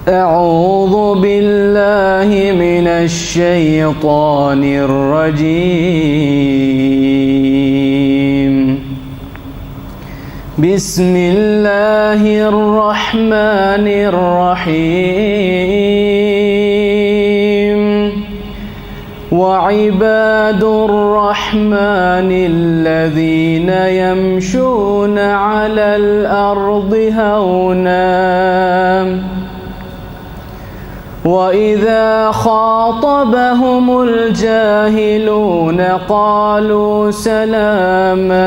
أعوذ بالله من الشيطان الرجيم. بسم الله الرحمن الرحيم. وعباد الرحمن الذين يمشون على الأرض هونا وإذا خاطبهم الجاهلون قالوا سلاما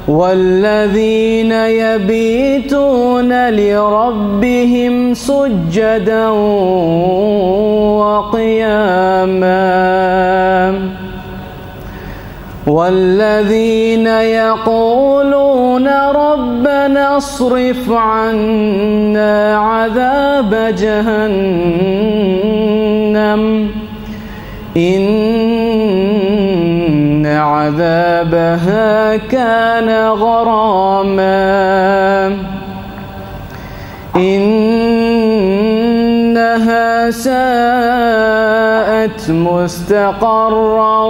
والذين يبيتون لربهم سجدا وقياما والذين يقولون ربنا اصرف عنا عذاب جهنم إن عذابها كان غراما إنها ساءت مستقرا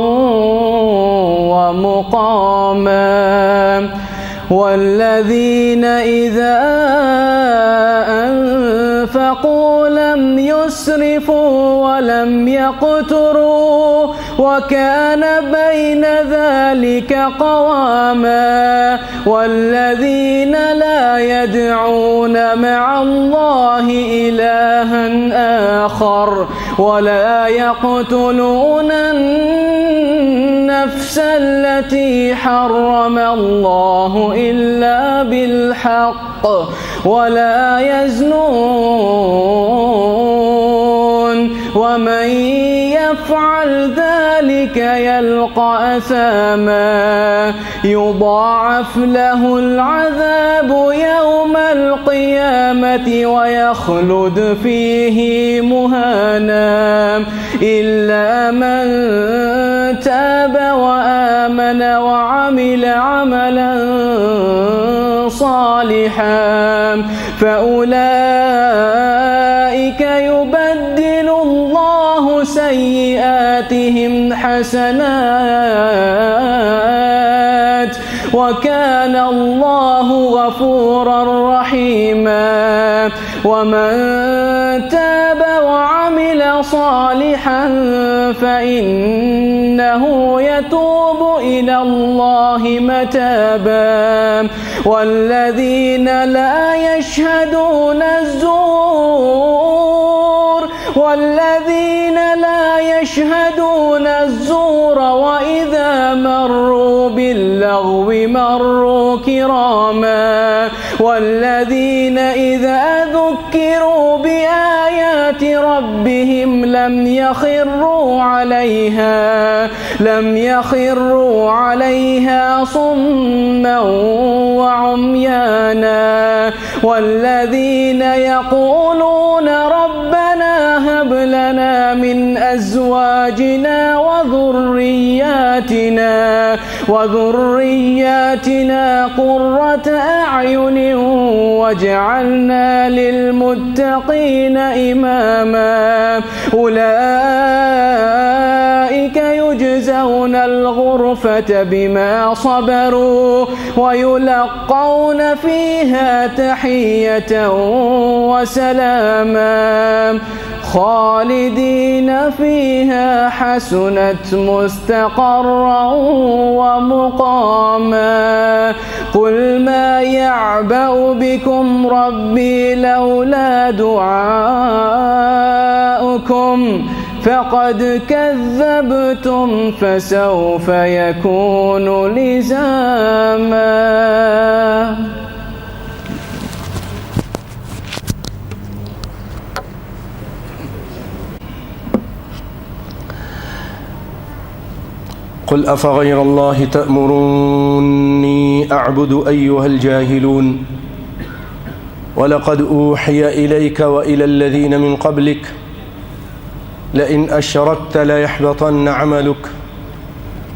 ومقاما والذين إذا أنفقوا لم يسرفوا ولم يقتروا وكان بين ذلك قواما والذين لا يدعون مع الله إلها آخر ولا يقتلون النفس التي حرم الله إلا بالحق ولا يزنون ومن يفعل ذلك يلقى أثاما يضاعف له العذاب يوم القيامة ويخلد فيه مهانا إلا من تاب وآمن وعمل عملا صالحا فأولئك يبدل الله سيئاتهم حسنات وكان الله غفورا رحيما ومن تاب وعمل صالحا فإنه يتوب إلى الله متابا والذين لا يشهدون الزور وإذا مروا باللغو مروا كراما والذين إذا ذكروا بآيات ربهم لم يخروا عليها صما وعميانا والذين يقولون ربنا هب لنا من أزواجنا وذرياتنا قرة أعين واجعلنا للمتقين إماما أولئك يجزون الغرفة بما صبروا ويلقون فيها تحية وسلاما خالدين فيها حسنت مستقرا ومقاما قل ما يعبأ بكم ربي لولا دعاؤكم فقد كذبتم فسوف يكون لزاما. قل أفغير الله تأمروني أعبد أيها الجاهلون ولقد أوحي إليك وإلى الذين من قبلك لئن أشركت ليحبطن عملك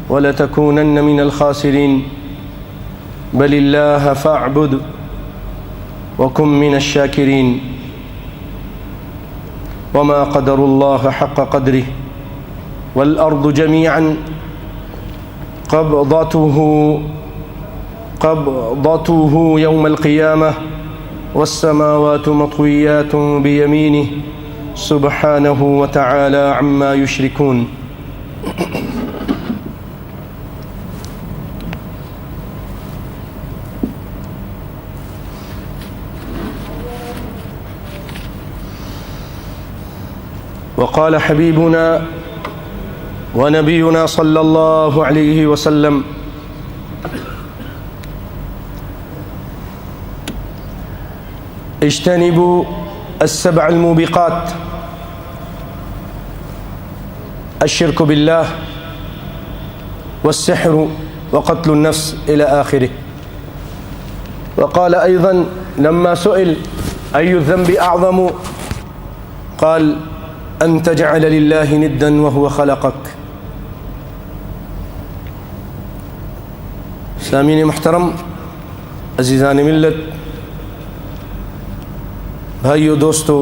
ولتكونن من الخاسرين بل الله فاعبد وكن من الشاكرين. وما قدروا الله حق قدره والأرض جميعا قبضته يوم القيامة والسماوات مطويات بيمينه سبحانه وتعالى عما يشركون. وقال حبيبنا ونبينا صلى الله عليه وسلم: اجتنبوا السبع الموبقات الشرك بالله والسحر وقتل النفس إلى آخره. وقال أيضا لما سئل أي الذنب أعظم قال: أن تجعل لله ندا وهو خلقك. سامعین محترم، عزیزان ملت، بھائیوں، دوستوں،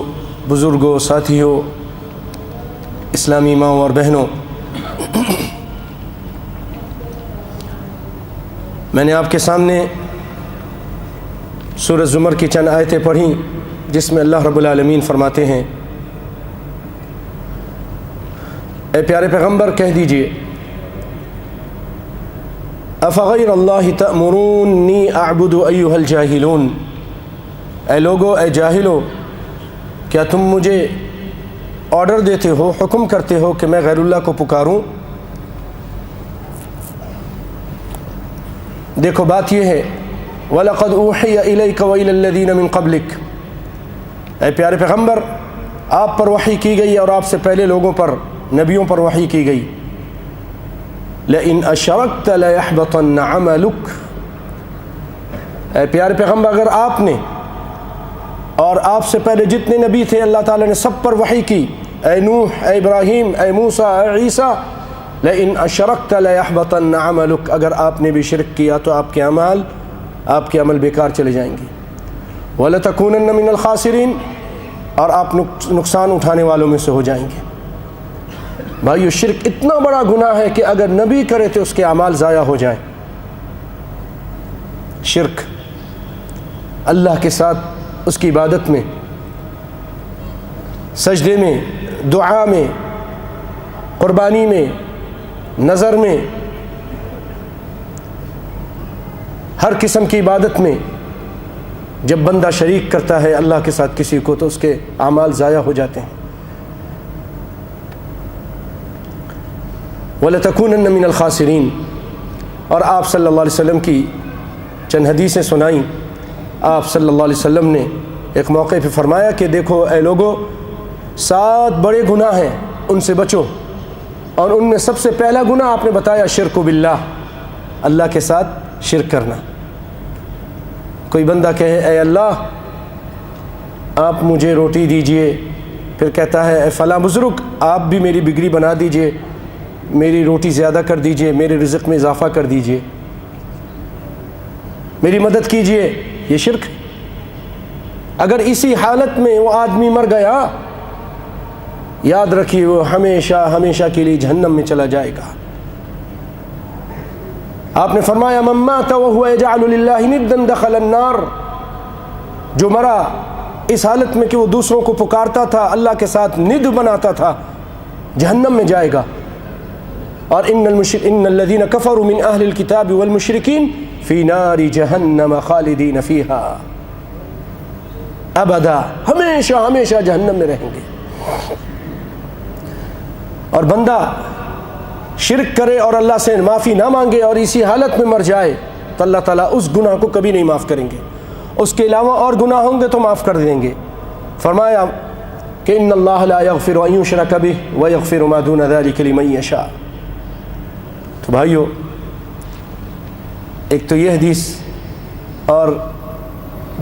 بزرگوں، ساتھیوں، اسلامی ماؤں اور بہنوں، میں نے آپ کے سامنے سورہ زمر کی چند آیتیں پڑھیں جس میں اللہ رب العالمین فرماتے ہیں: اے پیارے پیغمبر کہہ دیجئے افغیر اللہ تأمرونی اعبد ایھا الجاہلون، اے لوگو، اے جاہلو، کیا تم مجھے آرڈر دیتے ہو، حکم کرتے ہو کہ میں غیر اللہ کو پکاروں؟ دیکھو بات یہ ہے، وَلَقَدْ أُوحِيَ إِلَيْكَ وَإِلَى الَّذِينَ مِن قَبْلِكَ، اے پیارے پیغمبر آپ پر وحی کی گئی اور آپ سے پہلے لوگوں پر، نبیوں پر وحی کی گئی. لَإِنْ أَشْرَكْتَ لَيَحْبَطَنَّ عَمَلُكَ، اے پیارے پیغمبر اگر آپ نے اور آپ سے پہلے جتنے نبی تھے اللہ تعالیٰ نے سب پر وحی کی، اے نوح، اے ابراہیم، اے موسیٰ، اے عیسیٰ، لَإِنْ أَشْرَكْتَ لَيَحْبَطَنَّ عَمَلُكَ، اگر آپ نے بھی شرک کیا تو آپ کے عمل بیکار چلے جائیں گے. وَلَتَكُونَنَّ مِنَ الْخَاسِرِينَ، اور آپ نقصان اٹھانے والوں میں سے ہو جائیں گے. بھائیو، شرک اتنا بڑا گناہ ہے کہ اگر نبی کرے تو اس کے اعمال ضائع ہو جائیں. شرک اللہ کے ساتھ اس کی عبادت میں، سجدے میں، دعا میں، قربانی میں، نظر میں، ہر قسم کی عبادت میں جب بندہ شریک کرتا ہے اللہ کے ساتھ کسی کو تو اس کے اعمال ضائع ہو جاتے ہیں. وَلَتَكُونَنَّ مِنَ الْخَاسِرِينَ، اور آپ صلی اللہ علیہ وسلم کی چند حدیثیں سنائیں. آپ صلی اللہ علیہ وسلم نے ایک موقع پہ فرمایا کہ دیکھو اے لوگو، 7 بڑے گناہ ہیں، ان سے بچو. اور ان میں سب سے پہلا گناہ آپ نے بتایا شرک باللہ، اللہ کے ساتھ شرک کرنا. کوئی بندہ کہے اے اللہ آپ مجھے روٹی دیجئے، پھر کہتا ہے اے فلاں بزرگ آپ بھی میری بگڑی بنا دیجئے، میری روٹی زیادہ کر دیجئے، میرے رزق میں اضافہ کر دیجئے، میری مدد کیجئے، یہ شرک. اگر اسی حالت میں وہ آدمی مر گیا، یاد رکھیے وہ ہمیشہ ہمیشہ کے لیے جہنم میں چلا جائے گا. آپ نے فرمایا من مات وهو يجعل لله ندا دخل النار، جو مرا اس حالت میں کہ وہ دوسروں کو پکارتا تھا، اللہ کے ساتھ ند بناتا تھا، جہنم میں جائے گا. اور ان الذين كفروا من اهل الكتاب والمشركين في نار جہنم خالدین فیہا ابدا، ہمیشہ ہمیشہ جہنم میں رہیں گے. اور بندہ شرک کرے اور اللہ سے معافی نہ مانگے اور اسی حالت میں مر جائے تو اللہ تعالیٰ اس گناہ کو کبھی نہیں معاف کریں گے. اس کے علاوہ اور گناہ ہوں گے تو معاف کر دیں گے. فرمایا کہ ان اللہ لا یغفر ان یشرک بہ ویغفر ما دون ذلک لمن یشاء. تو بھائیو، ایک تو یہ حدیث، اور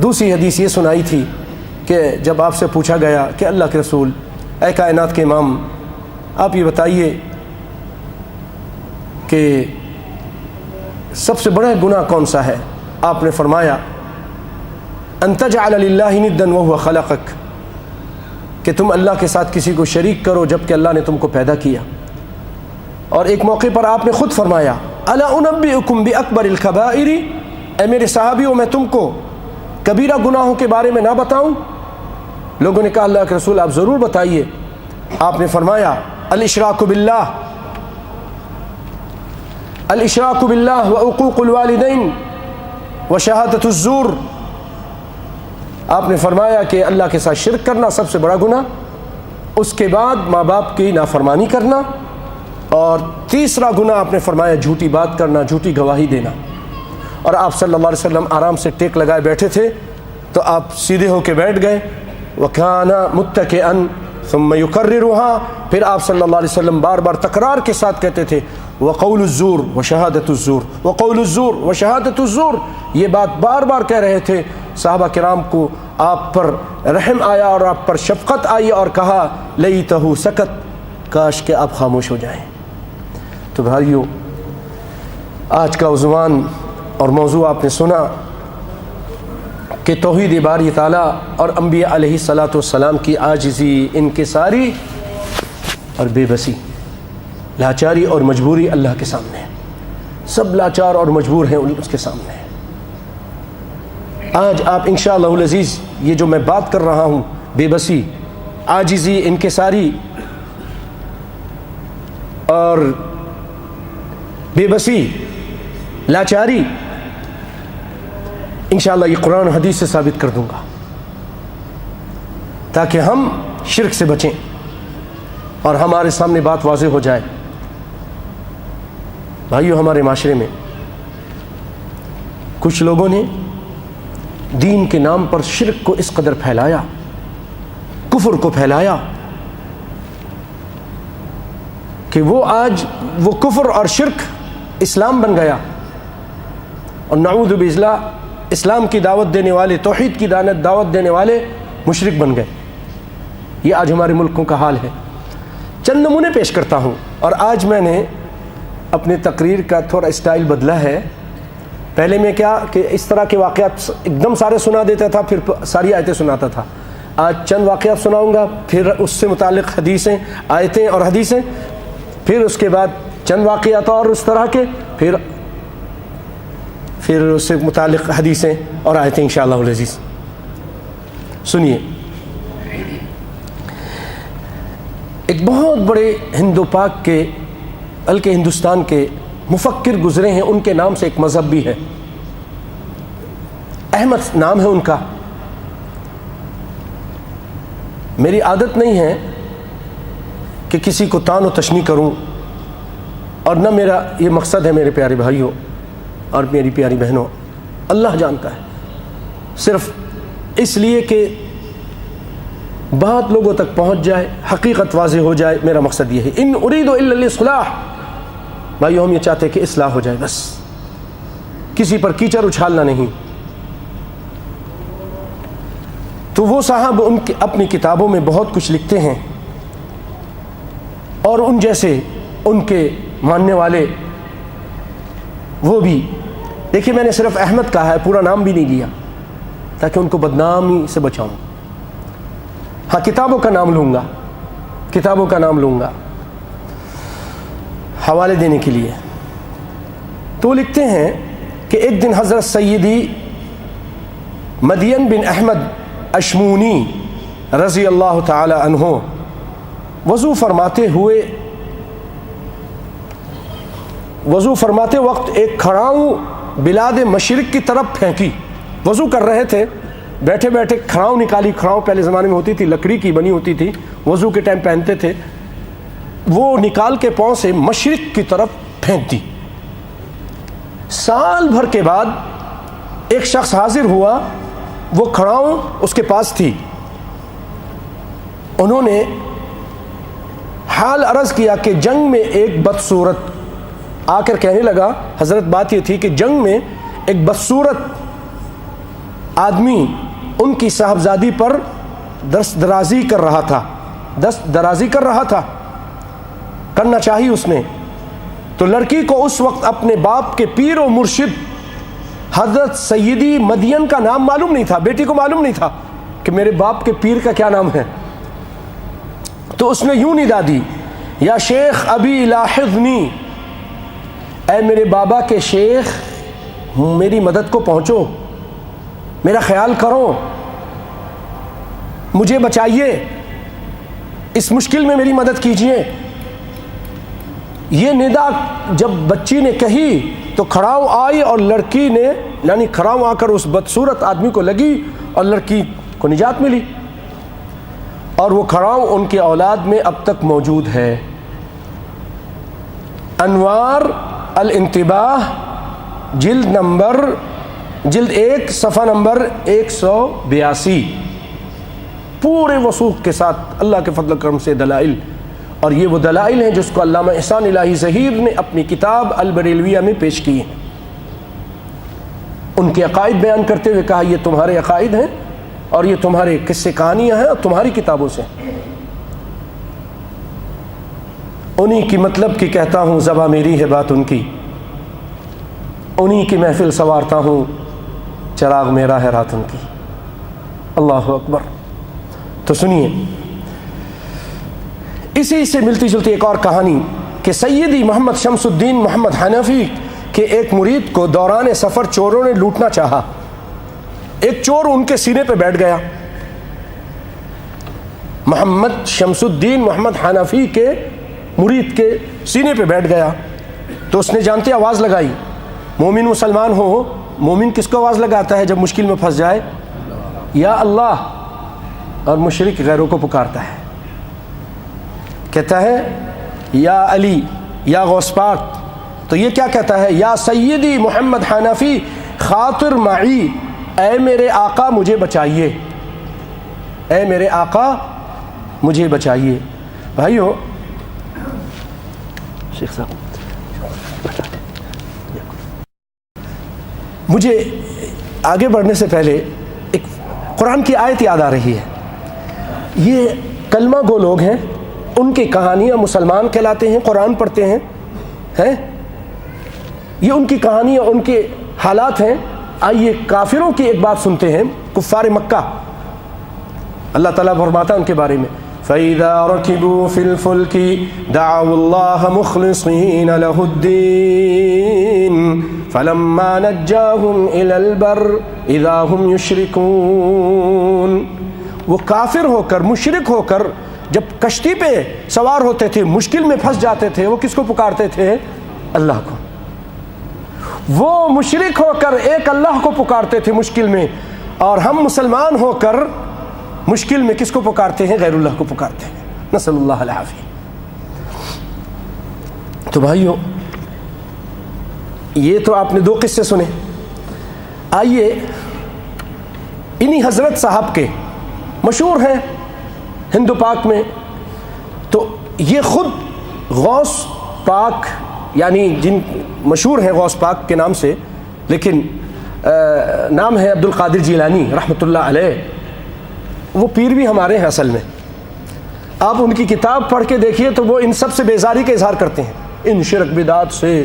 دوسری حدیث یہ سنائی تھی کہ جب آپ سے پوچھا گیا کہ اللہ کے رسول، اے کائنات کے امام، آپ یہ بتائیے کہ سب سے بڑا گناہ کون سا ہے؟ آپ نے فرمایا ان تجعل للہ ندا وهو خلقک، کہ تم اللہ کے ساتھ کسی کو شریک کرو جب کہ اللہ نے تم کو پیدا کیا. اور ایک موقع پر آپ نے خود فرمایا الا انبئکم باکبر الکبائر، اے میرے صحابیوں میں تم کو کبیرہ گناہوں کے بارے میں نہ بتاؤں؟ لوگوں نے کہا اللہ کے رسول آپ ضرور بتائیے. آپ نے فرمایا الاشراک باللہ، الاشراک باللہ وعقوق الوالدین وشہادۃ الزور. آپ نے فرمایا کہ اللہ کے ساتھ شرک کرنا سب سے بڑا گناہ، اس کے بعد ماں باپ کی نافرمانی کرنا، اور تیسرا گناہ آپ نے فرمایا جھوٹی بات کرنا، جھوٹی گواہی دینا. اور آپ صلی اللہ علیہ وسلم آرام سے ٹیک لگائے بیٹھے تھے تو آپ سیدھے ہو کے بیٹھ گئے. وَكَانَ مُتَّكِئًا ثُمَّ يُكَرِّرُهَا، پھر آپ صلی اللہ علیہ وسلم بار بار تکرار کے ساتھ کہتے تھے وَقَوْلُ الزُّورِ وَشَهَادَةُ الزُّورِ وَقَوْلُ الزُّورِ وَشَهَادَةُ الزُّورِ. یہ بات بار بار کہہ رہے تھے. صحابہ کرام کو آپ پر رحم آیا اور آپ پر شفقت آئی اور کہا لَيْتَهُ سَكَتَ، کاش کہ آپ خاموش ہو جائیں. تو بھائیو، آج کا عنوان اور موضوع آپ نے سنا کہ توحید باری تعالیٰ اور انبیاء علیہ الصلاۃ والسلام کی عاجزی، انکساری اور بے بسی، لاچاری اور مجبوری اللہ کے سامنے ہے. سب لاچار اور مجبور ہیں اس کے سامنے. آج آپ انشاءاللہ العزیز یہ جو میں بات کر رہا ہوں، بے بسی، عاجزی، انکساری اور بے بسی، لاچاری، انشاءاللہ یہ قرآن و حدیث سے ثابت کر دوں گا تاکہ ہم شرک سے بچیں اور ہمارے سامنے بات واضح ہو جائے. بھائیو، ہمارے معاشرے میں کچھ لوگوں نے دین کے نام پر شرک کو اس قدر پھیلایا، کفر کو پھیلایا کہ وہ آج وہ کفر اور شرک اسلام بن گیا، اور نعوذ باللہ اسلام کی دعوت دینے والے، توحید کی دعوت دینے والے مشرک بن گئے. یہ آج ہمارے ملکوں کا حال ہے. چند نمونے پیش کرتا ہوں. اور آج میں نے اپنے تقریر کا تھوڑا اسٹائل بدلا ہے. پہلے میں کیا کہ اس طرح کے واقعات ایک دم سارے سنا دیتا تھا، پھر ساری آیتیں سناتا تھا. آج چند واقعات سناؤں گا، پھر اس سے متعلق حدیثیں، آیتیں اور حدیثیں، پھر اس کے بعد چند واقعات اور اس طرح کے، پھر اس سے متعلق حدیثیں اور آیتیں انشاءاللہ العزیز. سنیے، ایک بہت بڑے ہند و پاک کے، بلکہ ہندوستان کے مفکر گزرے ہیں، ان کے نام سے ایک مذہب بھی ہے. احمد نام ہے ان کا. میری عادت نہیں ہے کہ کسی کو طعن و تشنیع کروں، اور نہ میرا یہ مقصد ہے میرے پیارے بھائیوں اور میری پیاری بہنوں. اللہ جانتا ہے. صرف اس لیے کہ بات لوگوں تک پہنچ جائے، حقیقت واضح ہو جائے، میرا مقصد یہ ہے. ان اريد الا الاصلاح. بھائیو، ہم یہ چاہتے کہ اصلاح ہو جائے، بس کسی پر کیچڑ اچھالنا نہیں. تو وہ صاحب ان کی اپنی کتابوں میں بہت کچھ لکھتے ہیں، اور ان جیسے ان کے ماننے والے وہ بھی. دیکھیے، میں نے صرف احمد کہا ہے، پورا نام بھی نہیں لیا تاکہ ان کو بدنامی سے بچاؤں. ہاں، کتابوں کا نام لوں گا، کتابوں کا نام لوں گا حوالے دینے کے لیے. تو لکھتے ہیں کہ ایک دن حضرت سیدی مدین بن احمد اشمونی رضی اللہ تعالی عنہ وضو فرماتے وقت ایک کھڑاؤں بلاد مشرق کی طرف پھینکی. وضو کر رہے تھے، بیٹھے بیٹھے کھڑاؤں نکالی. کھڑاؤں پہلے زمانے میں ہوتی تھی، لکڑی کی بنی ہوتی تھی، وضو کے ٹائم پہنتے تھے. وہ نکال کے پاؤں سے مشرق کی طرف پھینک دی. سال بھر کے بعد ایک شخص حاضر ہوا، وہ کھڑاؤں اس کے پاس تھی. انہوں نے حال عرض کیا کہ جنگ میں ایک بدصورت آ کر کہنے لگا، حضرت بات یہ تھی کہ جنگ میں ایک بدصورت آدمی ان کی صاحبزادی پر دست درازی کر رہا تھا. کرنا چاہیے اس نے. تو لڑکی کو اس وقت اپنے باپ کے پیر و مرشد حضرت سیدی مدین کا نام معلوم نہیں تھا. بیٹی کو معلوم نہیں تھا کہ میرے باپ کے پیر کا کیا نام ہے. تو اس نے یوں ندا دی، یا شیخ ابی لاحظنی، اے میرے بابا کے شیخ میری مدد کو پہنچو، میرا خیال کرو، مجھے بچائیے، اس مشکل میں میری مدد کیجیے۔ یہ ندا جب بچی نے کہی تو کھڑاؤں آئی اور لڑکی نے یعنی کھڑاؤں آ کر اس بدصورت آدمی کو لگی اور لڑکی کو نجات ملی، اور وہ کھڑاؤں ان کے اولاد میں اب تک موجود ہے۔ انوار الانتباہ جلد 1 صفحہ نمبر 182، پورے وثوق کے ساتھ اللہ کے فضل و کرم سے دلائل، اور یہ وہ دلائل ہیں جس کو علامہ احسان الہی ظہیر نے اپنی کتاب البریلویہ میں پیش کی ہیں۔ ان کے عقائد بیان کرتے ہوئے کہا یہ تمہارے عقائد ہیں اور یہ تمہارے قصے کہانیاں ہیں اور تمہاری کتابوں سے، انہی کی مطلب کی کہتا ہوں زباں میری ہے بات ان کی، انہی کی محفل سنوارتا ہوں چراغ میرا ہے رات ان کی۔ اللہ اکبر۔ تو سنیے اسی سے ملتی جلتی ایک اور کہانی کہ سیدی محمد شمس الدین محمد حنفی کے ایک مرید کو دوران سفر چوروں نے لوٹنا چاہا۔ ایک چور ان کے سینے پہ بیٹھ گیا، محمد شمس الدین محمد حنفی کے مرید کے سینے پہ بیٹھ گیا۔ تو اس نے جانتے آواز لگائی، مومن مسلمان ہو، مومن کس کو آواز لگاتا ہے جب مشکل میں پھنس جائے؟ یا اللہ، اور مشرک غیروں کو پکارتا ہے، کہتا ہے یا علی، یا غوث پاک۔ تو یہ کیا کہتا ہے؟ یا سیدی محمد حنفی خاطر معی، اے میرے آقا مجھے بچائیے، اے میرے آقا مجھے بچائیے۔ بھائیو، شیخ صاحب مجھے آگے بڑھنے سے پہلے ایک قرآن کی آیت یاد آ رہی ہے۔ یہ کلمہ گو لوگ ہیں، ان کی کہانیاں مسلمان کہلاتے ہیں، قرآن پڑھتے ہیں، یہ ان کی کہانیاں، ان کے حالات ہیں۔ آئیے کافروں کی ایک بات سنتے ہیں، کفار مکہ۔ اللہ تعالیٰ فرماتا ہے ان کے بارے میں فَإِذَا رَكِبُوا فِي الْفُلْكِ دَعَوُا اللَّهَ مُخْلِصِينَ لَهُ الدِّينَ فَلَمَّا نَجَّاهُمْ إِلَى الْبَرِّ إِذَا هُمْ يُشْرِكُونَ۔ وہ کافر ہو کر، مشرک ہو کر جب کشتی پہ سوار ہوتے تھے، مشکل میں پھنس جاتے تھے، وہ کس کو پکارتے تھے؟ اللہ کو۔ وہ مشرک ہو کر ایک اللہ کو پکارتے تھے مشکل میں، اور ہم مسلمان ہو کر مشکل میں کس کو پکارتے ہیں؟ غیر اللہ کو پکارتے ہیں، نسأل اللہ العافیہ۔ تو بھائیو، یہ تو آپ نے 2 قصے سنے۔ آئیے انہی حضرت صاحب کے مشہور ہیں ہندو پاک میں، تو یہ خود غوث پاک، یعنی جن مشہور ہیں غوث پاک کے نام سے، لیکن نام ہے عبد القادر جیلانی رحمۃ اللہ علیہ۔ وہ پیر بھی ہمارے ہیں اصل میں۔ آپ ان کی کتاب پڑھ کے دیکھیے تو وہ ان سب سے بیزاری کا اظہار کرتے ہیں، ان شرک بدعات سے،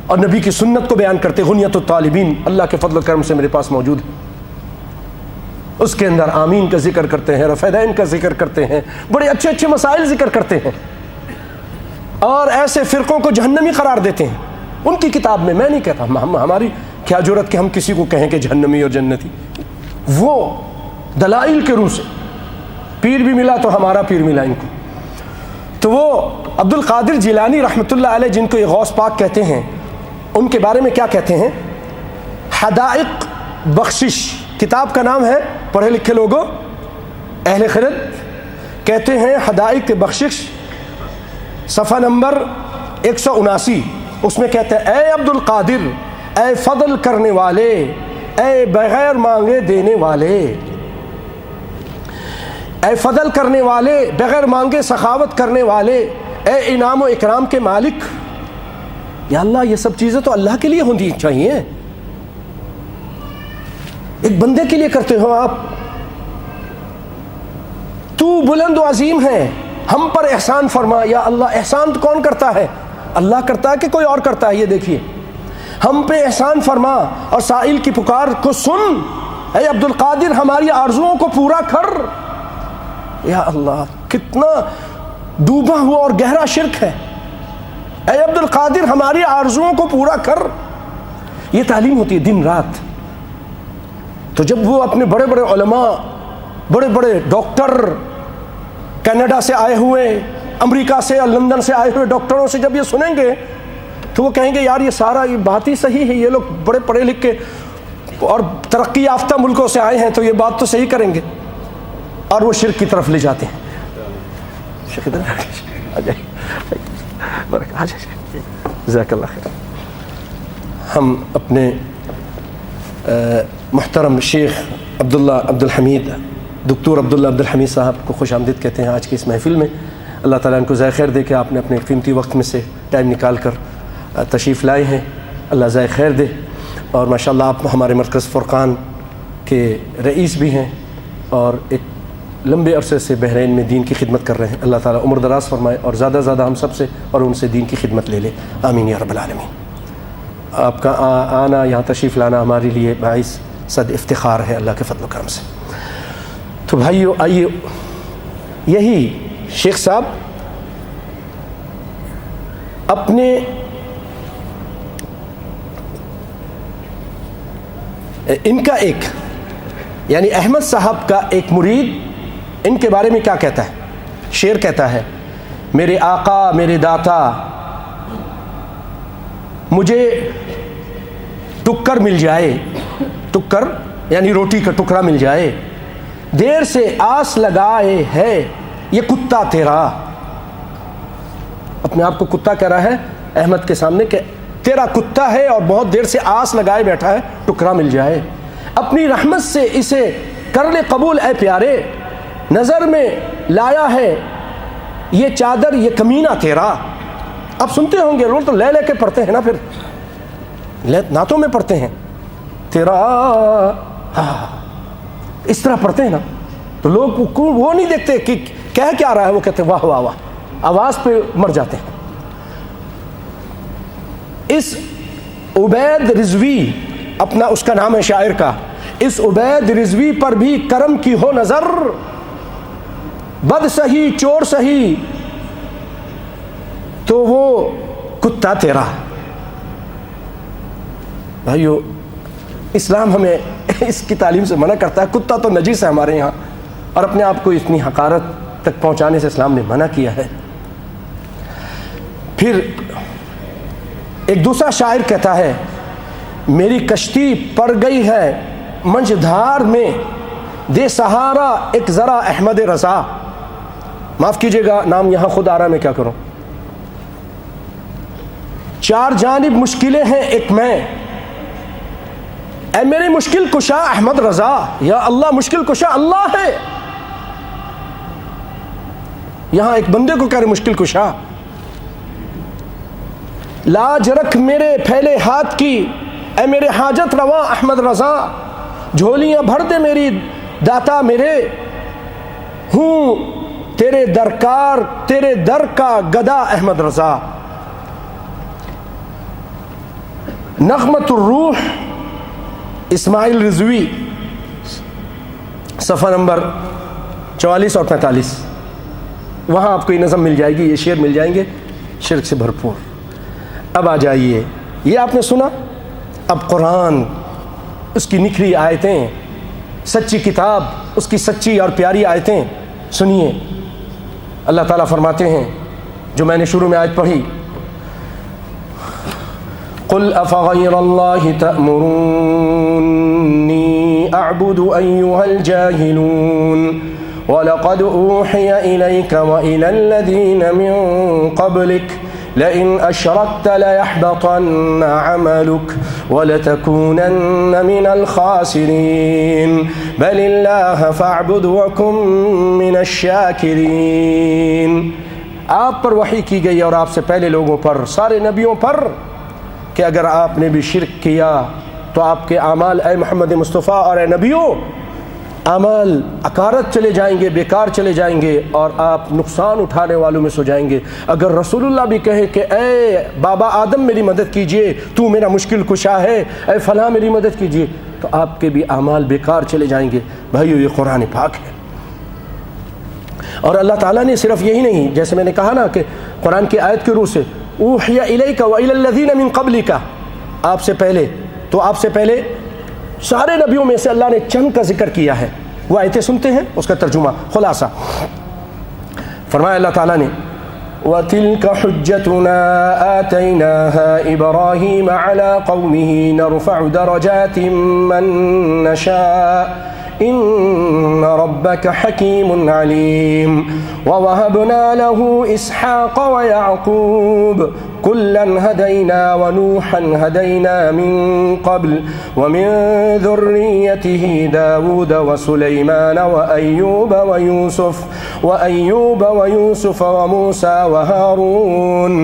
اور نبی کی سنت کو بیان کرتے۔ غنیت الطالبین اللہ کے فضل و کرم سے میرے پاس موجود ہے، اس کے اندر آمین کا ذکر کرتے ہیں، رفع دین کا ذکر کرتے ہیں، بڑے اچھے اچھے مسائل ذکر کرتے ہیں، اور ایسے فرقوں کو جہنمی قرار دیتے ہیں ان کی کتاب میں۔ میں نہیں کہتا، ہماری کیا جرت کہ ہم کسی کو کہیں کہ جہنمی اور جنتی۔ وہ دلائل کے روح سے پیر بھی ملا تو ہمارا پیر ملا ان کو۔ تو وہ عبد القادر جیلانی رحمۃ اللہ علیہ، جن کو یہ غوث پاک کہتے ہیں، ان کے بارے میں کیا کہتے ہیں؟ حدائق بخشش کتاب کا نام ہے، پڑھے لکھے لوگوں، اہل خرد کہتے ہیں حدائق بخشش صفحہ نمبر 179، اس میں کہتے ہیں اے عبد القادر، اے فضل کرنے والے، اے بغیر مانگے دینے والے، اے فضل کرنے والے، بغیر مانگے سخاوت کرنے والے، اے انعام و اکرام کے مالک۔ یا اللہ، یہ سب چیزیں تو اللہ کے لیے ہونی چاہیے، ایک بندے کے لیے کرتے ہو آپ۔ تو بلند و عظیم ہے، ہم پر احسان فرما۔ یا اللہ، احسان کون کرتا ہے؟ اللہ کرتا ہے کہ کوئی اور کرتا ہے؟ یہ دیکھیے، ہم پہ احسان فرما اور سائل کی پکار کو سن۔ اے عبد القادر، ہماری آرزوؤں کو پورا کر۔ یا اللہ، کتنا ڈوبا ہوا اور گہرا شرک ہے. اے عبد القادر ہماری آرزوؤں کو پورا کر. یہ تعلیم ہوتی ہے دن رات. تو جب وہ اپنے بڑے بڑے علماء، بڑے بڑے ڈاکٹر، کینیڈا سے آئے ہوئے، امریکہ سے اور لندن سے آئے ہوئے ڈاکٹروں سے جب یہ سنیں گے تو وہ کہیں گے یار یہ سارا یہ بات ہی صحیح ہے، یہ لوگ بڑے پڑھے لکھ کے اور ترقی یافتہ ملکوں سے آئے ہیں تو یہ بات تو صحیح کریں گے، اور وہ شرک کی طرف لے جاتے ہیں. جزاک اللہ خیر. ہم اپنے محترم شیخ عبد الحمید دکتور عبداللہ عبد الحمید صاحب کو خوش آمدید کہتے ہیں آج کی اس محفل میں. اللہ تعالیٰ ان کو ذائقہ خیر دے کہ آپ نے اپنے قیمتی وقت میں سے ٹائم نکال کر تشریف لائے ہیں. اللہ ذائقہ خیر دے. اور ماشاءاللہ آپ ہمارے مرکز فرقان کے رئیس بھی ہیں اور ایک لمبے عرصے سے بحرین میں دین کی خدمت کر رہے ہیں. اللہ تعالیٰ عمر دراز فرمائے اور زیادہ زیادہ ہم سب سے اور ان سے دین کی خدمت لے لے. آمین یا رب العالمین. آپ کا آنا، یہاں تشریف لانا ہمارے لیے باعث صد افتخار ہے اللہ کے فضل و کرم سے. تو بھائیو آئیے، یہی شیخ صاحب اپنے ان کا ایک یعنی احمد صاحب کا ایک مرید ان کے بارے میں کیا کہتا ہے؟ شعر کہتا ہے، میرے آقا میرے داتا مجھے ٹکر مل جائے، ٹکر یعنی روٹی کا ٹکڑا مل جائے، دیر سے آس لگائے ہے یہ کتا تیرا. اپنے آپ کو کتا کہہ رہا ہے احمد کے سامنے کہ تیرا کتا ہے اور بہت دیر سے آس لگائے بیٹھا ہے ٹکڑا مل جائے. اپنی رحمت سے اسے کر لے قبول اے پیارے، نظر میں لایا ہے یہ چادر یہ کمینہ تیرا. اب سنتے ہوں گے روز تو لے لے کے پڑھتے ہیں نا، پھر نعتوں میں پڑھتے ہیں تیرا، اس طرح پڑھتے ہیں نا تو لوگ وہ نہیں دیکھتے کہ کہہ کیا رہا ہے، وہ کہتے ہیں واہ واہ واہ، آواز پہ مر جاتے ہیں. اس عبید رضوی اپنا اس کا نام ہے شاعر کا، اس عبید رضوی پر بھی کرم کی ہو نظر، بد سہی چور سہی تو وہ کتا تیرا. بھائیو اسلام ہمیں اس کی تعلیم سے منع کرتا ہے. کتا تو نجیس ہے ہمارے یہاں، اور اپنے آپ کو اتنی حقارت تک پہنچانے سے اسلام نے منع کیا ہے. پھر ایک دوسرا شاعر کہتا ہے، میری کشتی پڑ گئی ہے منج دھار میں، دے سہارا ایک ذرا احمد رضا. معاف کیجیے گا نام یہاں خود آ رہا ہے، میں کیا کروں. چار جانب مشکلیں ہیں ایک میں، اے میرے مشکل کشا احمد رضا. یا اللہ مشکل کشا اللہ ہے. یہاں ایک بندے کو کہہ رہے مشکل کشا. لاج رکھ میرے پھیلے ہاتھ کی اے میرے حاجت روا احمد رضا. جھولیاں بھر دے میری داتا میرے، ہوں تیرے درکار تیرے در کا گدا احمد رضا. نغمت الروح اسماعیل رضوی، صفحہ نمبر 44 اور 45، وہاں آپ کو یہ نظم مل جائے گی، یہ شعر مل جائیں گے شرک سے بھرپور. اب آ جائیے، یہ آپ نے سنا. اب قرآن، اس کی نکھری آیتیں، سچی کتاب، اس کی سچی اور پیاری آیتیں سنیے. اللہ تعالیٰ فرماتے ہیں، جو میں نے شروع میں آیت پڑھی، قل افغیر اللہ تأمرونی اعبد ایها الجاہلون وَلَقَدْ أُوحِيَ إِلَيْكَ وَإِلَى الَّذِينَ مِن قَبْلِكَ لَئِنْ أَشْرَكْتَ لَيَحْبَطَنَّ عَمَلُكَ وَلَتَكُونَنَّ مِنَ الْخَاسِرِينَ بَلِ اللَّهَ فَاعْبُدْ وَكُن مِّنَ الشَّاكِرِينَ. آپ پر وحی کی گئی اور آپ سے پہلے لوگوں پر، سارے نبیوں پر، کہ اگر آپ نے بھی شرک کیا تو آپ کے اعمال اے محمد مصطفیٰ اور اے نبیوں، اعمال اکارت چلے جائیں گے، بیکار چلے جائیں گے اور آپ نقصان اٹھانے والوں میں سو جائیں گے. اگر رسول اللہ بھی کہے کہ اے بابا آدم میری مدد کیجئے، تو میرا مشکل کشا ہے، اے فلاں میری مدد کیجئے، تو آپ کے بھی اعمال بیکار چلے جائیں گے. بھائیو یہ قرآن پاک ہے. اور اللہ تعالیٰ نے صرف یہی نہیں، جیسے میں نے کہا نا کہ قرآن کی آیت کی روح سے اوحی الیک وإلی الذین من قبلک، آپ سے پہلے، تو آپ سے پہلے سارے نبیوں میں سے اللہ نے چند کا ذکر کیا ہے. وہ آیتیں سنتے ہیں، اس کا ترجمہ خلاصہ فرمایا اللہ تعالیٰ نے وَتِلْكَ حُجَّتُنَا آتَيْنَاهَا إِبْرَاهِيمَ عَلَى قَوْمِهِ نَرْفَعُ دَرَجَاتٍ مَّن نَّشَاءُ إِنَّ رَبَّكَ حَكِيمٌ عَلِيمٌ وَوَهَبْنَا لَهُ إِسْحَاقَ وَيَعْقُوبَ كُلًّا هَدَيْنَا وَنُوحًا هَدَيْنَا مِن قَبْلُ وَمِن ذُرِّيَّتِهِ دَاوُودَ وَسُلَيْمَانَ وَأَيُّوبَ وَيُوسُفَ وَمُوسَى وَهَارُونَ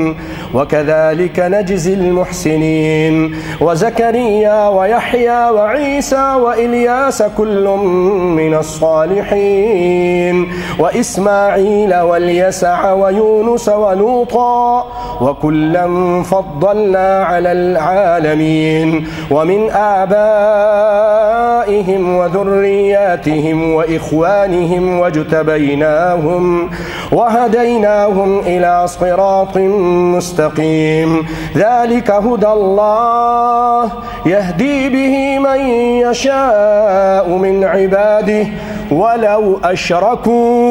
وَكَذَلِكَ نَجْزِي الْمُحْسِنِينَ وَزَكَرِيَّا وَيَحْيَى وَعِيسَى وَإِلْيَاسَ كُلٌّ مِّنَ الصَّالِحِينَ وَإِسْمَاعِيلَ وَالْيَسَعَ وَيُونُسَ وَلُوطًا وَكُلًّا فَضَّلْنَا عَلَى الْعَالَمِينَ وَمِنْ آبَائِهِمْ وَذُرِّيَّاتِهِمْ وَإِخْوَانِهِمْ وَاجْتَبَيْنَاهُمْ وَهَدَيْنَاهُمْ إِلَى صِرَاطٍ مُّسْتَقِيمٍ ذَلِكَ هُدَى اللَّهِ يَهْدِي بِهِ مَن يَشَاءُ مِنْ عِبَادِهِ وَلَوْ أَشْرَكُوا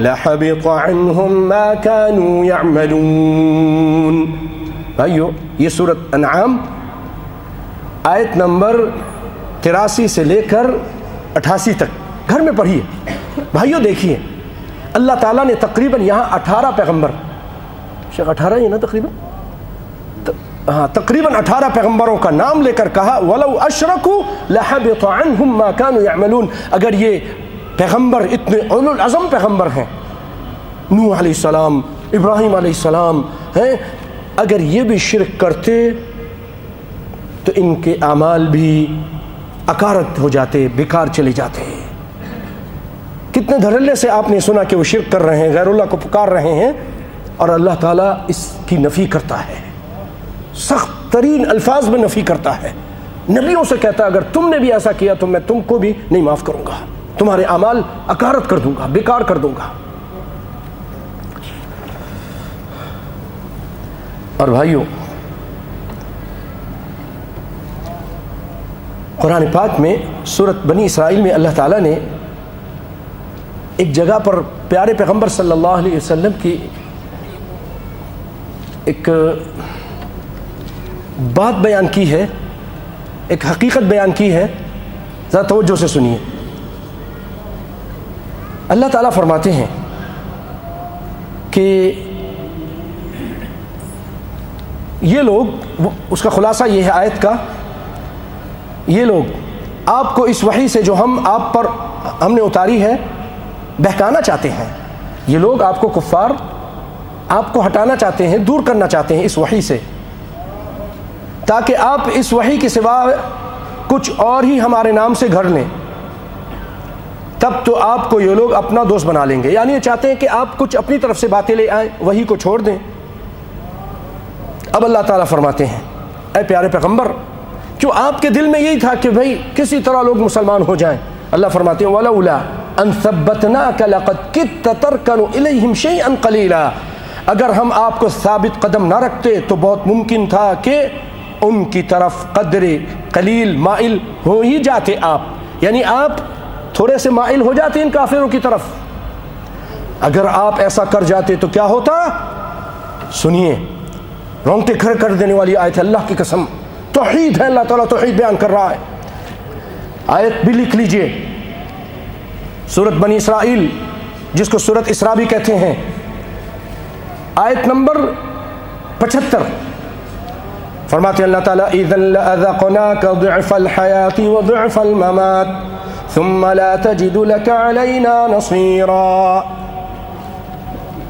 لَحَبِطَ عَنْهُمْ مَا كَانُوا يَعْمَلُونَ. بھائیو، یہ سورۃ انعام آیت نمبر 83 سے لے کر 88 تک گھر میں پڑھیے. بھائیو دیکھیے، اللہ تعالیٰ نے تقریباً یہاں 18 پیغمبر، شیخ 18 ہی نا تقریباً، ہاں تقریباً 18 پیغمبروں کا نام لے کر کہا وَلَوْ أَشْرَكُوا لَحَبِطَ عَنْهُمْ مَا كَانُوا يَعْمَلُونَ. اگر یہ پیغمبر اتنے اولو العزم پیغمبر ہیں، نوح علیہ السلام، ابراہیم علیہ السلام ہیں، اگر یہ بھی شرک کرتے تو ان کے اعمال بھی اکارت ہو جاتے، بیکار چلے جاتے. کتنے دھڑلے سے آپ نے سنا کہ وہ شرک کر رہے ہیں، غیر اللہ کو پکار رہے ہیں، اور اللہ تعالیٰ اس کی نفی کرتا ہے، سخت ترین الفاظ میں نفی کرتا ہے. نبیوں سے کہتا ہے اگر تم نے بھی ایسا کیا تو میں تم کو بھی نہیں معاف کروں گا، تمہارے اعمال اکارت کر دوں گا، بیکار کر دوں گا. اور بھائیو، قرآن پاک میں سورۃ بنی اسرائیل میں اللہ تعالیٰ نے ایک جگہ پر پیارے پیغمبر صلی اللہ علیہ وسلم کی ایک بات بیان کی ہے، ایک حقیقت بیان کی ہے، ذرا توجہ سے سنیے. اللہ تعالیٰ فرماتے ہیں کہ یہ لوگ، اس کا خلاصہ یہ ہے آیت کا، یہ لوگ آپ کو اس وحی سے جو آپ پر ہم نے اتاری ہے بہکانا چاہتے ہیں. یہ لوگ آپ کو کفار آپ کو ہٹانا چاہتے ہیں، دور کرنا چاہتے ہیں اس وحی سے، تاکہ آپ اس وحی کے سوا کچھ اور ہی ہمارے نام سے گھڑ لیں. تب تو آپ کو یہ لوگ اپنا دوست بنا لیں گے. یعنی یہ چاہتے ہیں کہ آپ کچھ اپنی طرف سے باتیں لے آئیں، وحی کو چھوڑ دیں. اب اللہ تعالیٰ فرماتے ہیں اے پیارے پیغمبر، کیوں آپ کے دل میں یہی تھا کہ بھئی کسی طرح لوگ مسلمان ہو جائیں. اللہ فرماتے ہیں وَلَوْلَا أَن ثَبَّتْنَاكَ لَقَدْ كِدتَّ تَرْكَنُ إِلَيْهِمْ شَيْئًا قَلِيلًا. اگر ہم آپ کو ثابت قدم نہ رکھتے تو بہت ممکن تھا کہ ان کی طرف قدر قلیل مائل ہو ہی جاتے آپ، یعنی آپ تھوڑے سے مائل ہو جاتے ان کافروں کی طرف. اگر آپ ایسا کر جاتے تو کیا ہوتا؟ سنیے، رونگٹے کھڑے کر دینے والی آیت ہے، اللہ کی قسم توحید ہے. اللہ تعالیٰ توحید بیان کر رہا ہے. آیت بھی لکھ لیجئے، سورۃ بنی اسرائیل جس کو سورۃ اسراء بھی کہتے ہیں، آیت نمبر 75 فرماتے ہیں اللہ تعالیٰ اِذًا لَأَذَقْنَاكَ ضِعْفَ الْحَيَاةِ وَضِعْفَ الْمَمَاتِ ثُمَّ لَا تَجِدُ لَكَ عَلَيْنَا نَصِيرًا.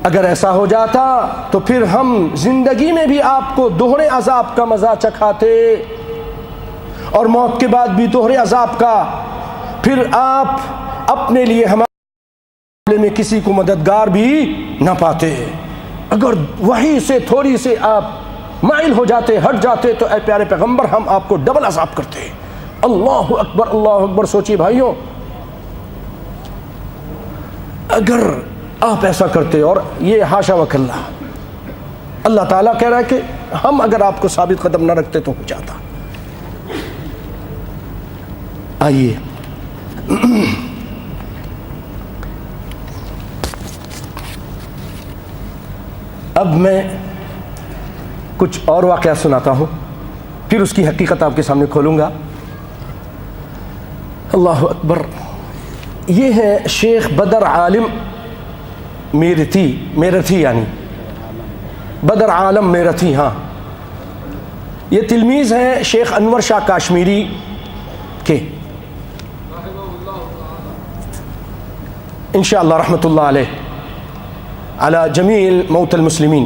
اگر ایسا ہو جاتا تو پھر ہم زندگی میں بھی آپ کو دوہرے عذاب کا مزہ چکھاتے، اور موت کے بعد بھی دوہرے عذاب کا. پھر آپ اپنے لیے ہمارے معاملے میں کسی کو مددگار بھی نہ پاتے. اگر وحی سے تھوڑی سے آپ مائل ہو جاتے، ہٹ جاتے، تو اے پیارے پیغمبر ہم آپ کو ڈبل عذاب کرتے. اللہ اکبر، اللہ اکبر. سوچیے بھائیوں، اگر آپ ایسا کرتے اور یہ حاشا وکلا. اللہ تعالیٰ کہہ رہا ہے کہ ہم اگر آپ کو ثابت قدم نہ رکھتے تو ہو جاتا. آئیے اب میں کچھ اور واقعہ سناتا ہوں، پھر اس کی حقیقت آپ کے سامنے کھولوں گا. اللہ اکبر. یہ ہے شیخ بدر عالم میرتھی یعنی بدر عالم میرتھی. ہاں، یہ تلمیذ ہیں شیخ انور شاہ کاشمیری کے، انشاءاللہ رحمۃ اللہ علیہ علی جمیع موت المسلمین.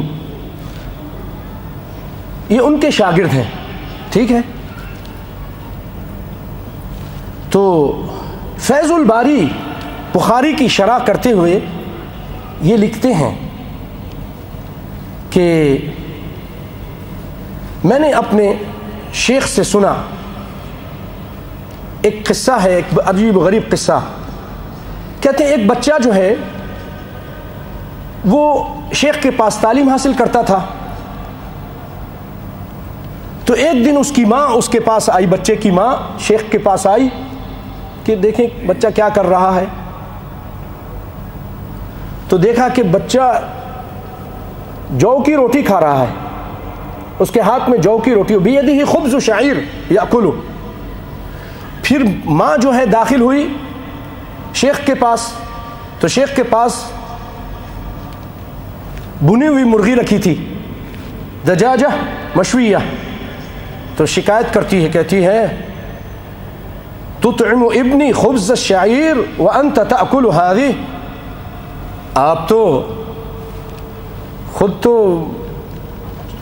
یہ ان کے شاگرد ہیں، ٹھیک ہے. تو فیض الباری بخاری کی شرح کرتے ہوئے یہ لکھتے ہیں کہ میں نے اپنے شیخ سے سنا ایک قصہ ہے، ایک عجیب غریب قصہ. کہتے ہیں ایک بچہ جو ہے وہ شیخ کے پاس تعلیم حاصل کرتا تھا. تو ایک دن اس کی ماں اس کے پاس آئی، بچے کی ماں شیخ کے پاس آئی کہ دیکھیں بچہ کیا کر رہا ہے. تو دیکھا کہ بچہ جو کی روٹی کھا رہا ہے، اس کے ہاتھ میں جو کی روٹی، بیدہ خبز شعیر یاکل. پھر ماں جو ہے داخل ہوئی شیخ کے پاس، تو شیخ کے پاس بنی ہوئی مرغی رکھی تھی، دجاجہ مشویہ. تو شکایت کرتی ہے، کہتی ہے تطعم ابنی خبز الشعیر وانت تاکل هذه. آپ تو خود تو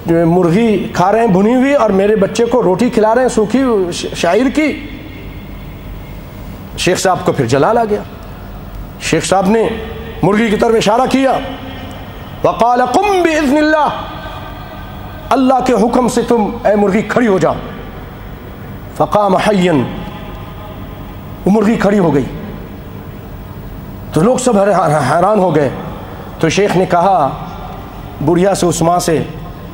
مرغی کھا رہے ہیں بھنی ہوئی اور میرے بچے کو روٹی کھلا رہے ہیں سوکھی شعیر کی. شیخ صاحب کو پھر جلال آ گیا. شیخ صاحب نے مرغی کی طرف اشارہ کیا، وقال قم باذن اللہ، اللہ کے حکم سے تم اے مرغی کھڑی ہو جاؤ. فقام حیا، وہ مرغی کھڑی ہو گئی. تو لوگ سب حیران ہو گئے. تو شیخ نے کہا بڑھیا سے اس ماں سے،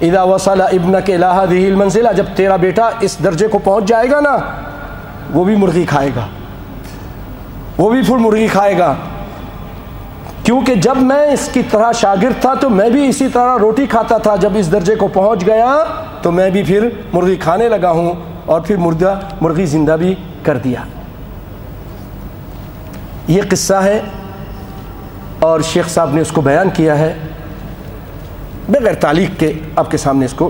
اذا وصل ابنک الی هذه المنزلہ، جب تیرا بیٹا اس درجے کو پہنچ جائے گا نا، وہ بھی مرغی کھائے گا، وہ بھی پھر مرغی کھائے گا. کیونکہ جب میں اس کی طرح شاگرد تھا تو میں بھی اسی طرح روٹی کھاتا تھا، جب اس درجے کو پہنچ گیا تو میں بھی پھر مرغی کھانے لگا ہوں، اور پھر مرغی زندہ بھی کر دیا. یہ قصہ ہے اور شیخ صاحب نے اس کو بیان کیا ہے بغیر تعلیق کے، آپ کے سامنے اس کو.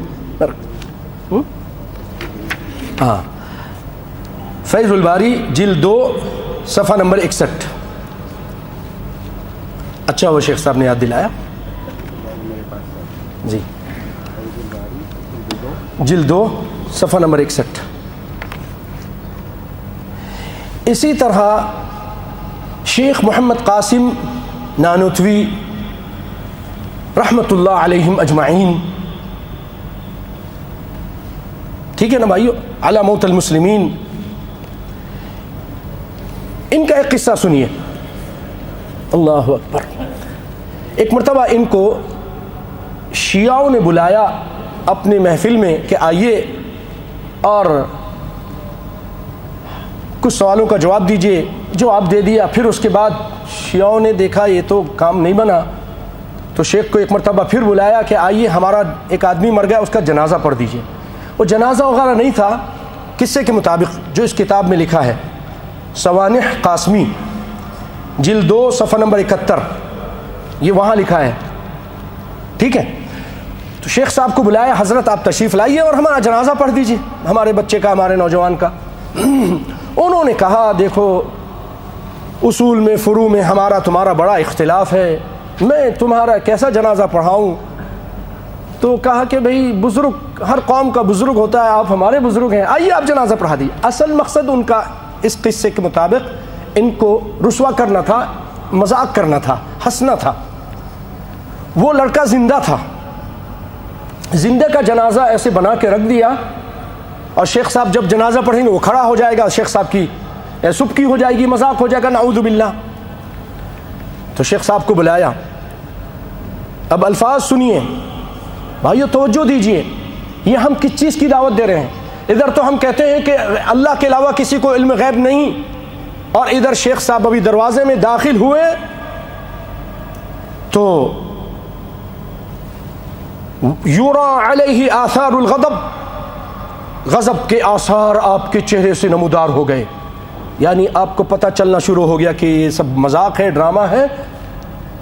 ہاں، فیض الباری جلد 2 صفحہ نمبر 61. اچھا وہ شیخ صاحب نے یاد دلایا. جی، جلد 2 صفحہ نمبر 61. اسی طرح شیخ محمد قاسم نانوتوی رحمۃ اللہ علیہم اجمعین، ٹھیک ہے نا بھائیو، علی موت المسلمین. ان کا ایک قصہ سنیے. اللہ اکبر. ایک مرتبہ ان کو شیعوں نے بلایا اپنے محفل میں کہ آئیے اور کچھ سوالوں کا جواب دیجئے. جواب دے دیا. پھر اس کے بعد شیعوں نے دیکھا یہ تو کام نہیں بنا، تو شیخ کو ایک مرتبہ پھر بلایا کہ آئیے ہمارا ایک آدمی مر گیا، اس کا جنازہ پڑھ دیجئے. وہ جنازہ وغیرہ نہیں تھا، قصے کے مطابق جو اس کتاب میں لکھا ہے، سوانح قاسمی جلد 2 صفحہ نمبر 71، یہ وہاں لکھا ہے، ٹھیک ہے. تو شیخ صاحب کو بلایا، حضرت آپ تشریف لائیے اور ہمارا جنازہ پڑھ دیجئے، ہمارے بچے کا، ہمارے نوجوان کا. انہوں نے کہا دیکھو اصول میں، فروع میں ہمارا تمہارا بڑا اختلاف ہے، میں تمہارا کیسا جنازہ پڑھاؤں. تو کہا کہ بھئی بزرگ، ہر قوم کا بزرگ ہوتا ہے، آپ ہمارے بزرگ ہیں، آئیے آپ جنازہ پڑھا دیجیے. اصل مقصد ان کا اس قصے کے مطابق ان کو رسوا کرنا تھا، مذاق کرنا تھا، ہنسنا تھا. وہ لڑکا زندہ تھا، زندہ کا جنازہ ایسے بنا کے رکھ دیا، اور شیخ صاحب جب جنازہ پڑھیں گے وہ کھڑا ہو جائے گا، شیخ صاحب کی سبکی ہو جائے گی، مذاق ہو جائے گا، نعوذ باللہ. تو شیخ صاحب کو بلایا اب الفاظ سنیے بھائیو، توجہ دیجئے، یہ ہم کس چیز کی دعوت دے رہے ہیں؟ ادھر تو ہم کہتے ہیں کہ اللہ کے علاوہ کسی کو علم غیب نہیں، اور ادھر شیخ صاحب ابھی دروازے میں داخل ہوئے تو یورا علیہ آثار الغضب، غضب کے آثار آپ کے چہرے سے نمودار ہو گئے، یعنی آپ کو پتہ چلنا شروع ہو گیا کہ یہ سب مذاق ہے، ڈرامہ ہے،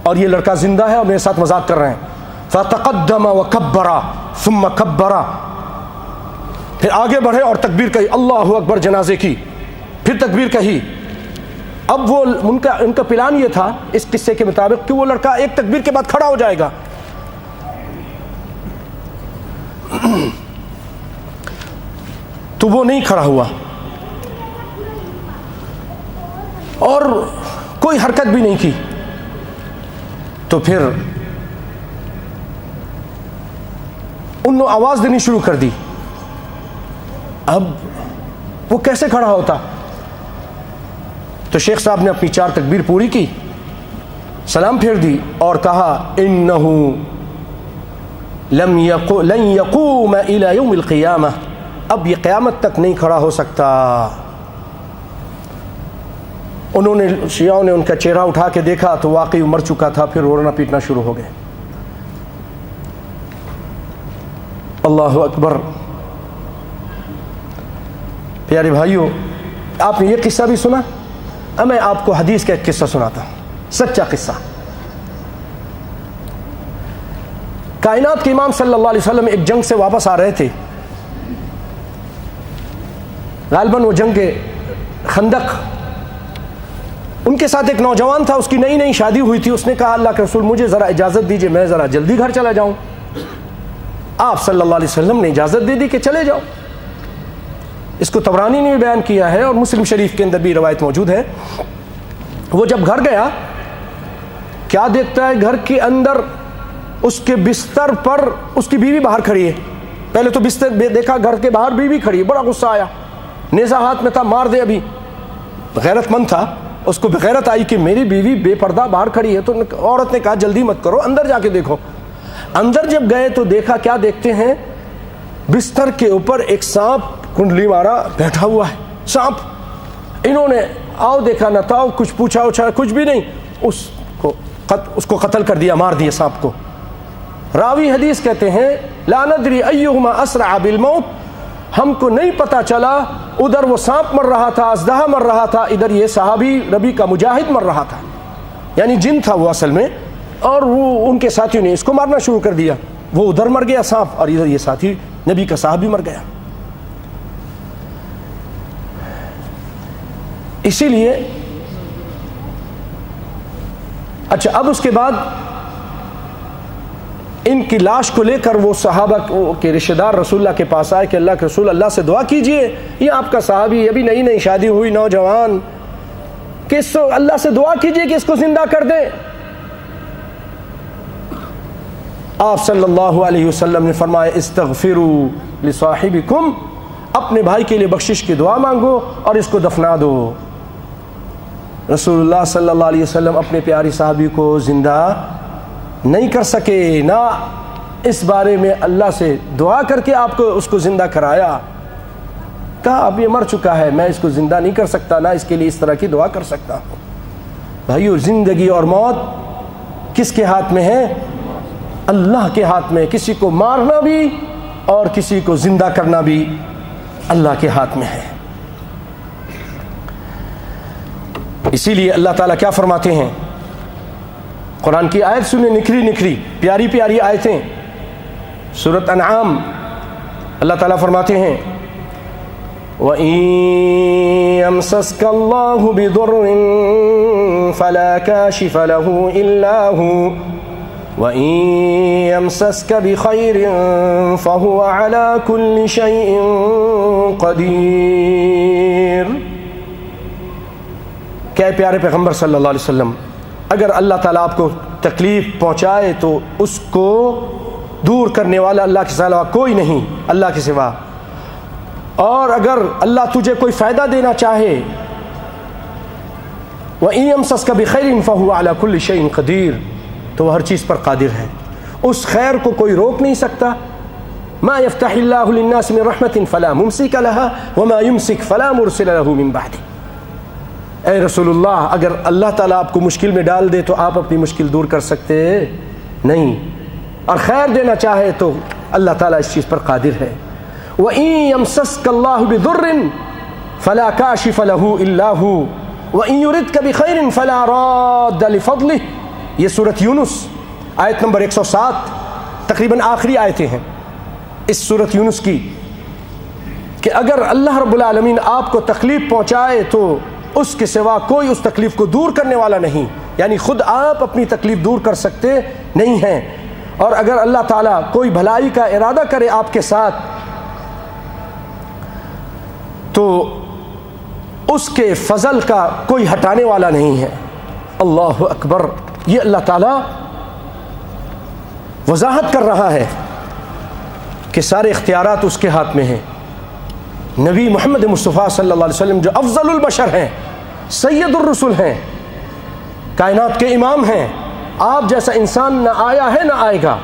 اور یہ لڑکا زندہ ہے اور میرے ساتھ مذاق کر رہے ہیں۔ فتقدم وکبر ثم کبر، پھر آگے بڑھے اور تکبیر کہی، اللہ اکبر جنازے کی، پھر تکبیر کہی۔ اب وہ ان کا پلان یہ تھا اس قصے کے مطابق کہ وہ لڑکا ایک تکبیر کے بعد کھڑا ہو جائے گا، تو وہ نہیں کھڑا ہوا اور کوئی حرکت بھی نہیں کی۔ تو پھر ان نے آواز دینی شروع کر دی۔ اب وہ کیسے کھڑا ہوتا؟ تو شیخ صاحب نے اپنی 4 تکبیر پوری کی، سلام پھیر دی اور کہا انہو لن یقوم الی یوم القیامہ، اب یہ قیامت تک نہیں کھڑا ہو سکتا۔ انہوں نے شیعوں نے ان کا چہرہ اٹھا کے دیکھا تو واقعی مر چکا تھا، پھر رونا پیٹنا شروع ہو گئے۔ اللہ اکبر۔ پیارے بھائیو، آپ نے یہ قصہ بھی سنا، اب میں آپ کو حدیث کا ایک قصہ سناتا ہوں، سچا قصہ۔ کائنات کے امام صلی اللہ علیہ وسلم ایک جنگ سے واپس آ رہے تھے، غالباً وہ جنگ خندق۔ ان کے ساتھ ایک نوجوان تھا، اس کی نئی نئی شادی ہوئی تھی۔ اس نے کہا اللہ کے رسول مجھے ذرا اجازت دیجئے، میں ذرا جلدی گھر چلا جاؤں۔ آپ صلی اللہ علیہ وسلم نے اجازت دے دی کہ چلے جاؤ۔ اس کو طبرانی نے بھی بیان کیا ہے اور مسلم شریف کے اندر بھی روایت موجود ہے۔ وہ جب گھر گیا، کیا دیکھتا ہے گھر کے اندر اس کے بستر پر اس کی بیوی باہر کھڑی ہے۔ پہلے تو بستر دیکھا، گھر کے باہر بیوی کھڑی ہے، بڑا غصہ آیا، نیزہ ہاتھ میں تھا، مار دے ابھی۔ غیرت مند تھا، اس کو غیرت آئی کہ میری بیوی بے پردہ باہر کھڑی ہے، تو عورت نے کہا جلدی مت کرو، اندر جا کے دیکھو۔ اندر جب گئے تو دیکھا، کیا دیکھتے ہیں، بستر کے اوپر ایک سانپ کنڈلی مارا بیٹھا ہوا ہے، سانپ۔ انہوں نے آؤ دیکھا نہ تھا، کچھ پوچھا اچھا کچھ بھی نہیں، اس کو قتل کر دیا، مار دیا سانپ کو۔ راوی حدیث کہتے ہیں لا ندری ایہما اسرع بالموت، ہم کو نہیں پتا چلا، ادھر وہ سانپ مر رہا تھا، اژدہا مر رہا تھا، ادھر یہ صحابی نبی کا مجاہد مر رہا تھا، یعنی جن تھا وہ اصل میں، اور وہ ان کے ساتھیوں نے اس کو مارنا شروع کر دیا۔ وہ ادھر مر گیا سانپ، اور ادھر یہ ساتھی نبی کا صحابی مر گیا۔ اسی لیے اچھا، اب اس کے بعد ان کی لاش کو لے کر وہ صحابہ کے رشتہ دار رسول اللہ کے پاس آئے کہ اللہ کے رسول، اللہ سے دعا کیجئے، یہ آپ کا صحابی ابھی نئی نئی شادی ہوئی نوجوان، کہ اس کو اللہ سے دعا کیجئے کہ اس کو زندہ کر دے۔ آپ صلی اللہ علیہ وسلم نے فرمایا استغفروا لصاحبکم، اپنے بھائی کے لیے بخشش کی دعا مانگو اور اس کو دفنا دو۔ رسول اللہ صلی اللہ علیہ وسلم اپنے پیاری صحابی کو زندہ نہیں کر سکے، نہ اس بارے میں اللہ سے دعا کر کے آپ کو اس کو زندہ کرایا۔ کہا اب یہ مر چکا ہے، میں اس کو زندہ نہیں کر سکتا، نہ اس کے لیے اس طرح کی دعا کر سکتا ہوں۔ بھائیو، زندگی اور موت کس کے ہاتھ میں ہے؟ اللہ کے ہاتھ میں۔ کسی کو مارنا بھی اور کسی کو زندہ کرنا بھی اللہ کے ہاتھ میں ہے۔ اسی لیے اللہ تعالیٰ کیا فرماتے ہیں؟ قرآن کی آیت سنیں، نکھری نکھری پیاری پیاری آیتیں، سورۃ انعام، اللہ تعالیٰ فرماتے ہیں وَإِن يَمْسَسْكَ اللَّهُ بِضُرٍّ فَلَا كَاشِفَ لَهُ إِلَّا هُوَ وَإِن يَمْسَسْكَ بِخَيْرٍ فَهُوَ عَلَى كُلِّ شَيْءٍ قَدِيرٌ۔ کہ پیارے پیغمبر صلی اللہ علیہ وسلم، اگر اللہ تعالیٰ آپ کو تکلیف پہنچائے تو اس کو دور کرنے والا اللہ کے سوا کوئی نہیں، اللہ کے سوا، اور اگر اللہ تجھے کوئی فائدہ دینا چاہے وَإِن يَمْسَسْكَ بِخَيْرٍ فَهُوَ عَلَى كُلِّ شَيْءٍ قَدِيرٌ، تو وہ ہر چیز پر قادر ہے۔ اس خیر کو کوئی روک نہیں سکتا. ما یفتح اللہ للناس من رحمت فلا ممسک لها وما یمسک فلا مرسل له من بعده. اے رسول اللہ، اگر اللہ تعالیٰ آپ کو مشکل میں ڈال دے تو آپ اپنی مشکل دور کر سکتے نہیں، اور خیر دینا چاہے تو اللہ تعالیٰ اس چیز پر قادر ہے. وَإِن يَمْسَسْكَ اللَّهُ بِضُرٍّ فَلَا كَاشِفَ لَهُ إِلَّا هُوَ وَإِن يُرِدْكَ بِخَيْرٍ فَلَا رَادَّ لِفَضْلِهِ. یہ سورۃ یونس آیت نمبر 107 تقریباً آخری آیتیں ہیں اس سورۃ یونس کی، کہ اگر اللہ رب العالمین آپ کو تکلیف پہنچائے تو اس کے سوا کوئی اس تکلیف کو دور کرنے والا نہیں، یعنی خود آپ اپنی تکلیف دور کر سکتے نہیں ہیں. اور اگر اللہ تعالیٰ کوئی بھلائی کا ارادہ کرے آپ کے ساتھ تو اس کے فضل کا کوئی ہٹانے والا نہیں ہے. اللہ اکبر. یہ اللہ تعالیٰ وضاحت کر رہا ہے کہ سارے اختیارات اس کے ہاتھ میں ہیں. نبی محمد مصطفیٰ صلی اللہ علیہ وسلم جو افضل البشر ہیں، سید الرسل ہیں، کائنات کے امام ہیں، آپ جیسا انسان نہ آیا ہے نہ آئے گا.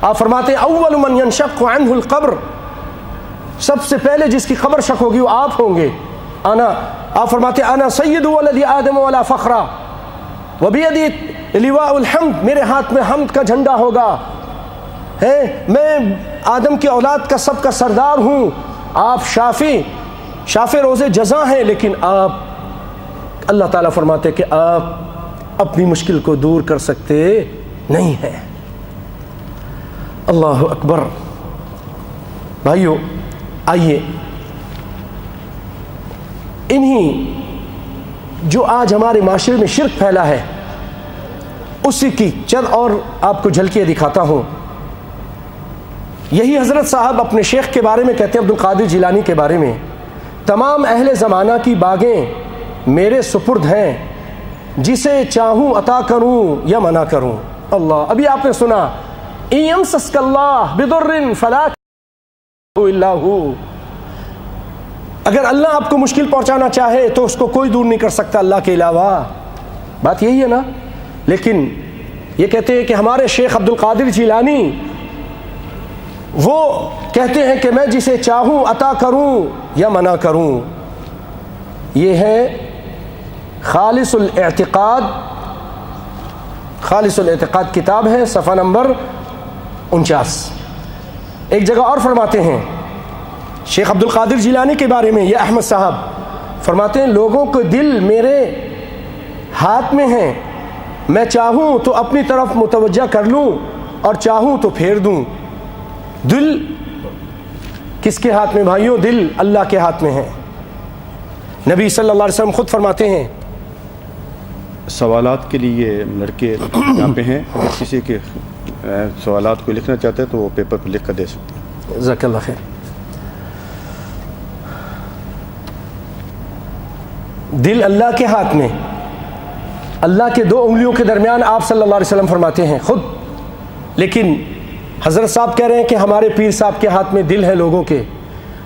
آپ فرماتے ہیں اول من ينشق عنہ القبر، سب سے پہلے جس کی قبر شک ہوگی وہ آپ ہوں گے. آپ فرماتے ہیں انا سید ولد آدم ولا فخر وبیدی لواء الحمد، میرے ہاتھ میں حمد کا جھنڈا ہوگا، میں آدم کی اولاد کا سب کا سردار ہوں. آپ شافی روز جزا ہیں، لیکن آپ اللہ تعالیٰ فرماتے کہ آپ اپنی مشکل کو دور کر سکتے نہیں ہیں. اللہ اکبر. بھائیو، آئیے انہی جو آج ہمارے معاشرے میں شرک پھیلا ہے اسی کی چند اور آپ کو جھلکیاں دکھاتا ہوں. یہی حضرت صاحب اپنے شیخ کے بارے میں کہتے ہیں، عبد القادر جیلانی کے بارے میں، تمام اہل زمانہ کی باغیں میرے سپرد ہیں، جسے چاہوں عطا کروں یا منع کروں. اللہ. ابھی آپ نے سنا إِن يَمْسَسْكَ اللَّهُ بِضُرٍّ فَلَا كَاشِفَ إِلَّا هُوَ. اگر اللہ آپ کو مشکل پہنچانا چاہے تو اس کو کوئی دور نہیں کر سکتا اللہ کے علاوہ. بات یہی ہے نا. لیکن یہ کہتے ہیں کہ ہمارے شیخ عبد القادر جیلانی وہ کہتے ہیں کہ میں جسے چاہوں عطا کروں یا منع کروں. یہ ہے خالص الاعتقاد. خالص الاعتقاد کتاب ہے، صفحہ نمبر 49. ایک جگہ اور فرماتے ہیں شیخ عبد القادر جیلانی کے بارے میں، یہ احمد صاحب فرماتے ہیں لوگوں کے دل میرے ہاتھ میں ہیں، میں چاہوں تو اپنی طرف متوجہ کر لوں اور چاہوں تو پھیر دوں. دل کس کے ہاتھ میں بھائیوں؟ دل اللہ کے ہاتھ میں ہے. نبی صلی اللہ علیہ وسلم خود فرماتے ہیں. سوالات کے لیے لڑکے یہاں پہ ہیں، اگر کسی کے سوالات کو لکھنا چاہتے ہیں تو وہ پیپر پہ لکھ کر دے سکتے ہیں. جزاک اللہ خیر. دل اللہ کے ہاتھ میں، اللہ کے 2 انگلیوں کے درمیان آپ صلی اللہ علیہ وسلم فرماتے ہیں خود. لیکن حضرت صاحب کہہ رہے ہیں کہ ہمارے پیر صاحب کے ہاتھ میں دل ہے لوگوں کے،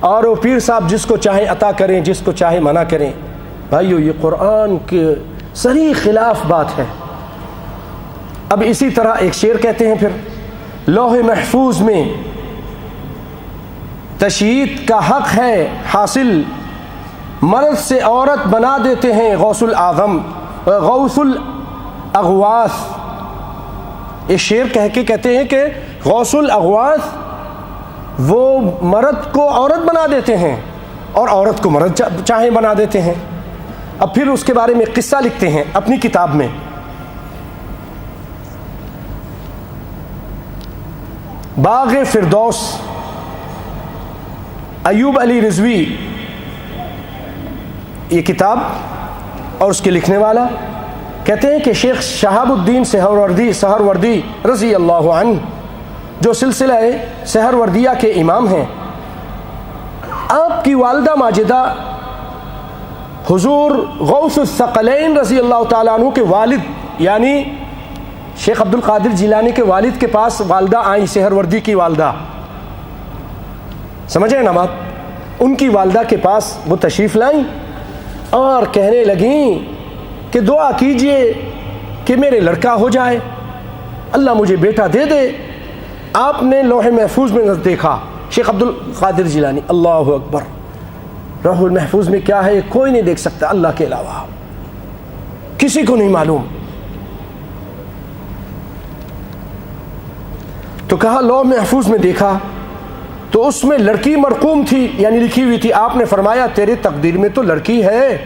اور وہ پیر صاحب جس کو چاہے عطا کریں، جس کو چاہے منع کریں. بھائیو، یہ قرآن کے صریح خلاف بات ہے. اب اسی طرح ایک شعر کہتے ہیں پھر، لوح محفوظ میں تشیید کا حق ہے حاصل، مرد سے عورت بنا دیتے ہیں غوث الاعظم غوث الاغواث. یہ شعر کہہ کے کہتے ہیں کہ غوث الاغواث وہ مرد کو عورت بنا دیتے ہیں اور عورت کو مرد چاہیں بنا دیتے ہیں. اب پھر اس کے بارے میں قصہ لکھتے ہیں اپنی کتاب میں. باغ فردوس، ایوب علی رضوی یہ کتاب اور اس کے لکھنے والا کہتے ہیں کہ شیخ شہاب الدین سہروردی رضی اللہ عنہ جو سلسلہ سہروردیہ کے امام ہیں، آپ کی والدہ ماجدہ حضور غوث الثقلین رضی اللہ تعالیٰ عنہ کے والد یعنی شیخ عبد القادر جیلانی کے والد کے پاس والدہ آئیں، سہروردی کی والدہ. سمجھیں نا بات؟ ان کی والدہ کے پاس وہ تشریف لائیں اور کہنے لگیں کہ دعا کیجئے کہ میرے لڑکا ہو جائے. اللہ مجھے بیٹا دے دے. آپ نے لوح محفوظ میں دیکھا شیخ عبد القادر جیلانی, اللہ اکبر, لوح المحفوظ میں کیا ہے کوئی نہیں دیکھ سکتا اللہ کے علاوہ, کسی کو نہیں معلوم. تو کہا لوح محفوظ میں دیکھا تو اس میں لڑکی مرقوم تھی, یعنی لکھی ہوئی تھی. آپ نے فرمایا تیرے تقدیر میں تو لڑکی ہے.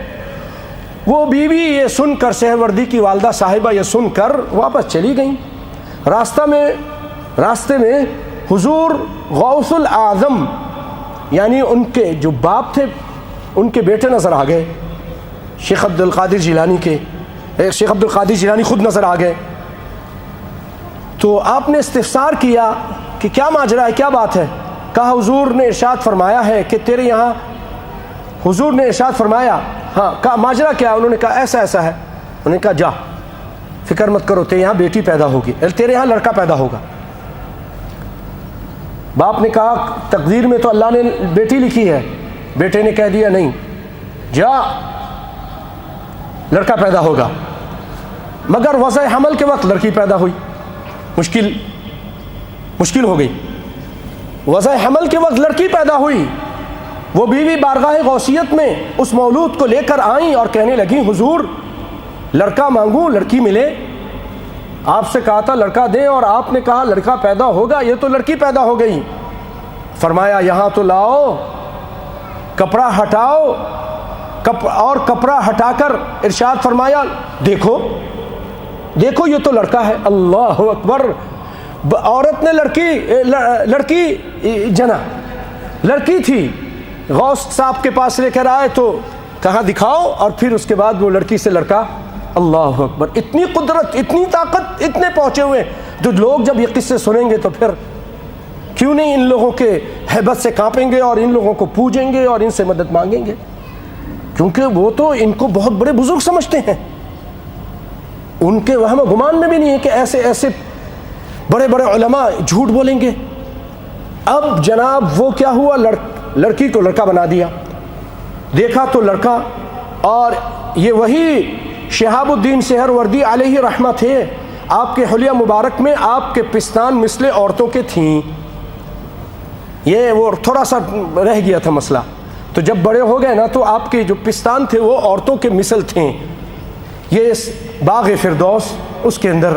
وہ بیوی یہ سن کر, سہروردی کی والدہ صاحبہ یہ سن کر واپس چلی گئیں. راستے میں حضور غوث الاعظم یعنی ان کے جو باپ تھے ان کے بیٹے نظر آ گئے, شیخ عبد القادر جیلانی کے. شیخ عبد القادر جیلانی خود نظر آ گئے. تو آپ نے استفسار کیا کہ کیا ماجرا ہے, کیا بات ہے؟ کہا حضور نے ارشاد فرمایا ہے کہ تیرے یہاں, حضور نے ارشاد فرمایا. ہاں, کہا ماجرا کیا؟ انہوں نے کہا ایسا ایسا ہے. انہوں نے کہا جا فکر مت کرو, تیرے یہاں بیٹی پیدا ہوگی, تیرے یہاں لڑکا پیدا ہوگا. باپ نے کہا تقدیر میں تو اللہ نے بیٹی لکھی ہے. بیٹے نے کہہ دیا نہیں, جا لڑکا پیدا ہوگا. مگر وضع حمل کے وقت لڑکی پیدا ہوئی. مشکل ہو گئی. وضع حمل کے وقت لڑکی پیدا ہوئی. وہ بیوی بارگاہ غوثیت میں اس مولود کو لے کر آئیں اور کہنے لگی حضور لڑکا مانگوں, لڑکی ملے. آپ سے کہا تھا لڑکا دیں اور آپ نے کہا لڑکا پیدا ہوگا, یہ تو لڑکی پیدا ہو گئی. فرمایا یہاں تو لاؤ, کپڑا ہٹاؤ, اور کپڑا ہٹا کر ارشاد فرمایا دیکھو دیکھو یہ تو لڑکا ہے. اللہ اکبر. عورت نے لڑکی جنا, لڑکی تھی. غوث صاحب کے پاس لے کر آئے تو کہا دکھاؤ, اور پھر اس کے بعد وہ لڑکی سے لڑکا. اللہ اکبر. اتنی قدرت, اتنی طاقت, اتنے پہنچے ہوئے. جو لوگ جب یہ قصے سنیں گے تو پھر کیوں نہیں ان لوگوں کے ہیبت سے کانپیں گے اور ان لوگوں کو پوجیں گے اور ان سے مدد مانگیں گے, کیونکہ وہ تو ان کو بہت بڑے بزرگ سمجھتے ہیں. ان کے وہم گمان میں بھی نہیں ہے کہ ایسے بڑے بڑے علماء جھوٹ بولیں گے. اب جناب وہ کیا ہوا, لڑکی کو لڑکا بنا دیا. دیکھا تو لڑکا, اور یہ وہی شہاب الدین سہروردی علیہ رحمہ تھے. آپ کے حلیہ مبارک میں آپ کے پستان مثل عورتوں کے تھیں. یہ وہ تھوڑا سا رہ گیا تھا مسئلہ, تو جب بڑے ہو گئے نا تو آپ کے جو پستان تھے وہ عورتوں کے مثل تھے. یہ باغ فردوس اس کے اندر.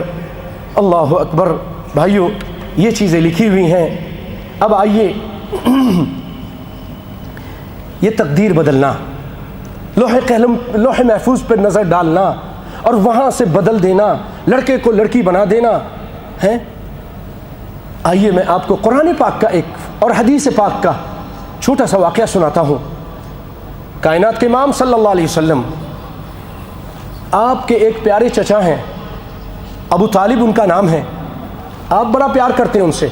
اللہ اکبر. بھائیو یہ چیزیں لکھی ہوئی ہیں. اب آئیے یہ تقدیر بدلنا, لوح محفوظ پر نظر ڈالنا اور وہاں سے بدل دینا, لڑکے کو لڑکی بنا دینا ہے. آئیے میں آپ کو قرآن پاک کا ایک اور حدیث پاک کا چھوٹا سا واقعہ سناتا ہوں. کائنات کے امام صلی اللہ علیہ وسلم, آپ کے ایک پیارے چچا ہیں, ابو طالب ان کا نام ہے. آپ بڑا پیار کرتے ہیں ان سے,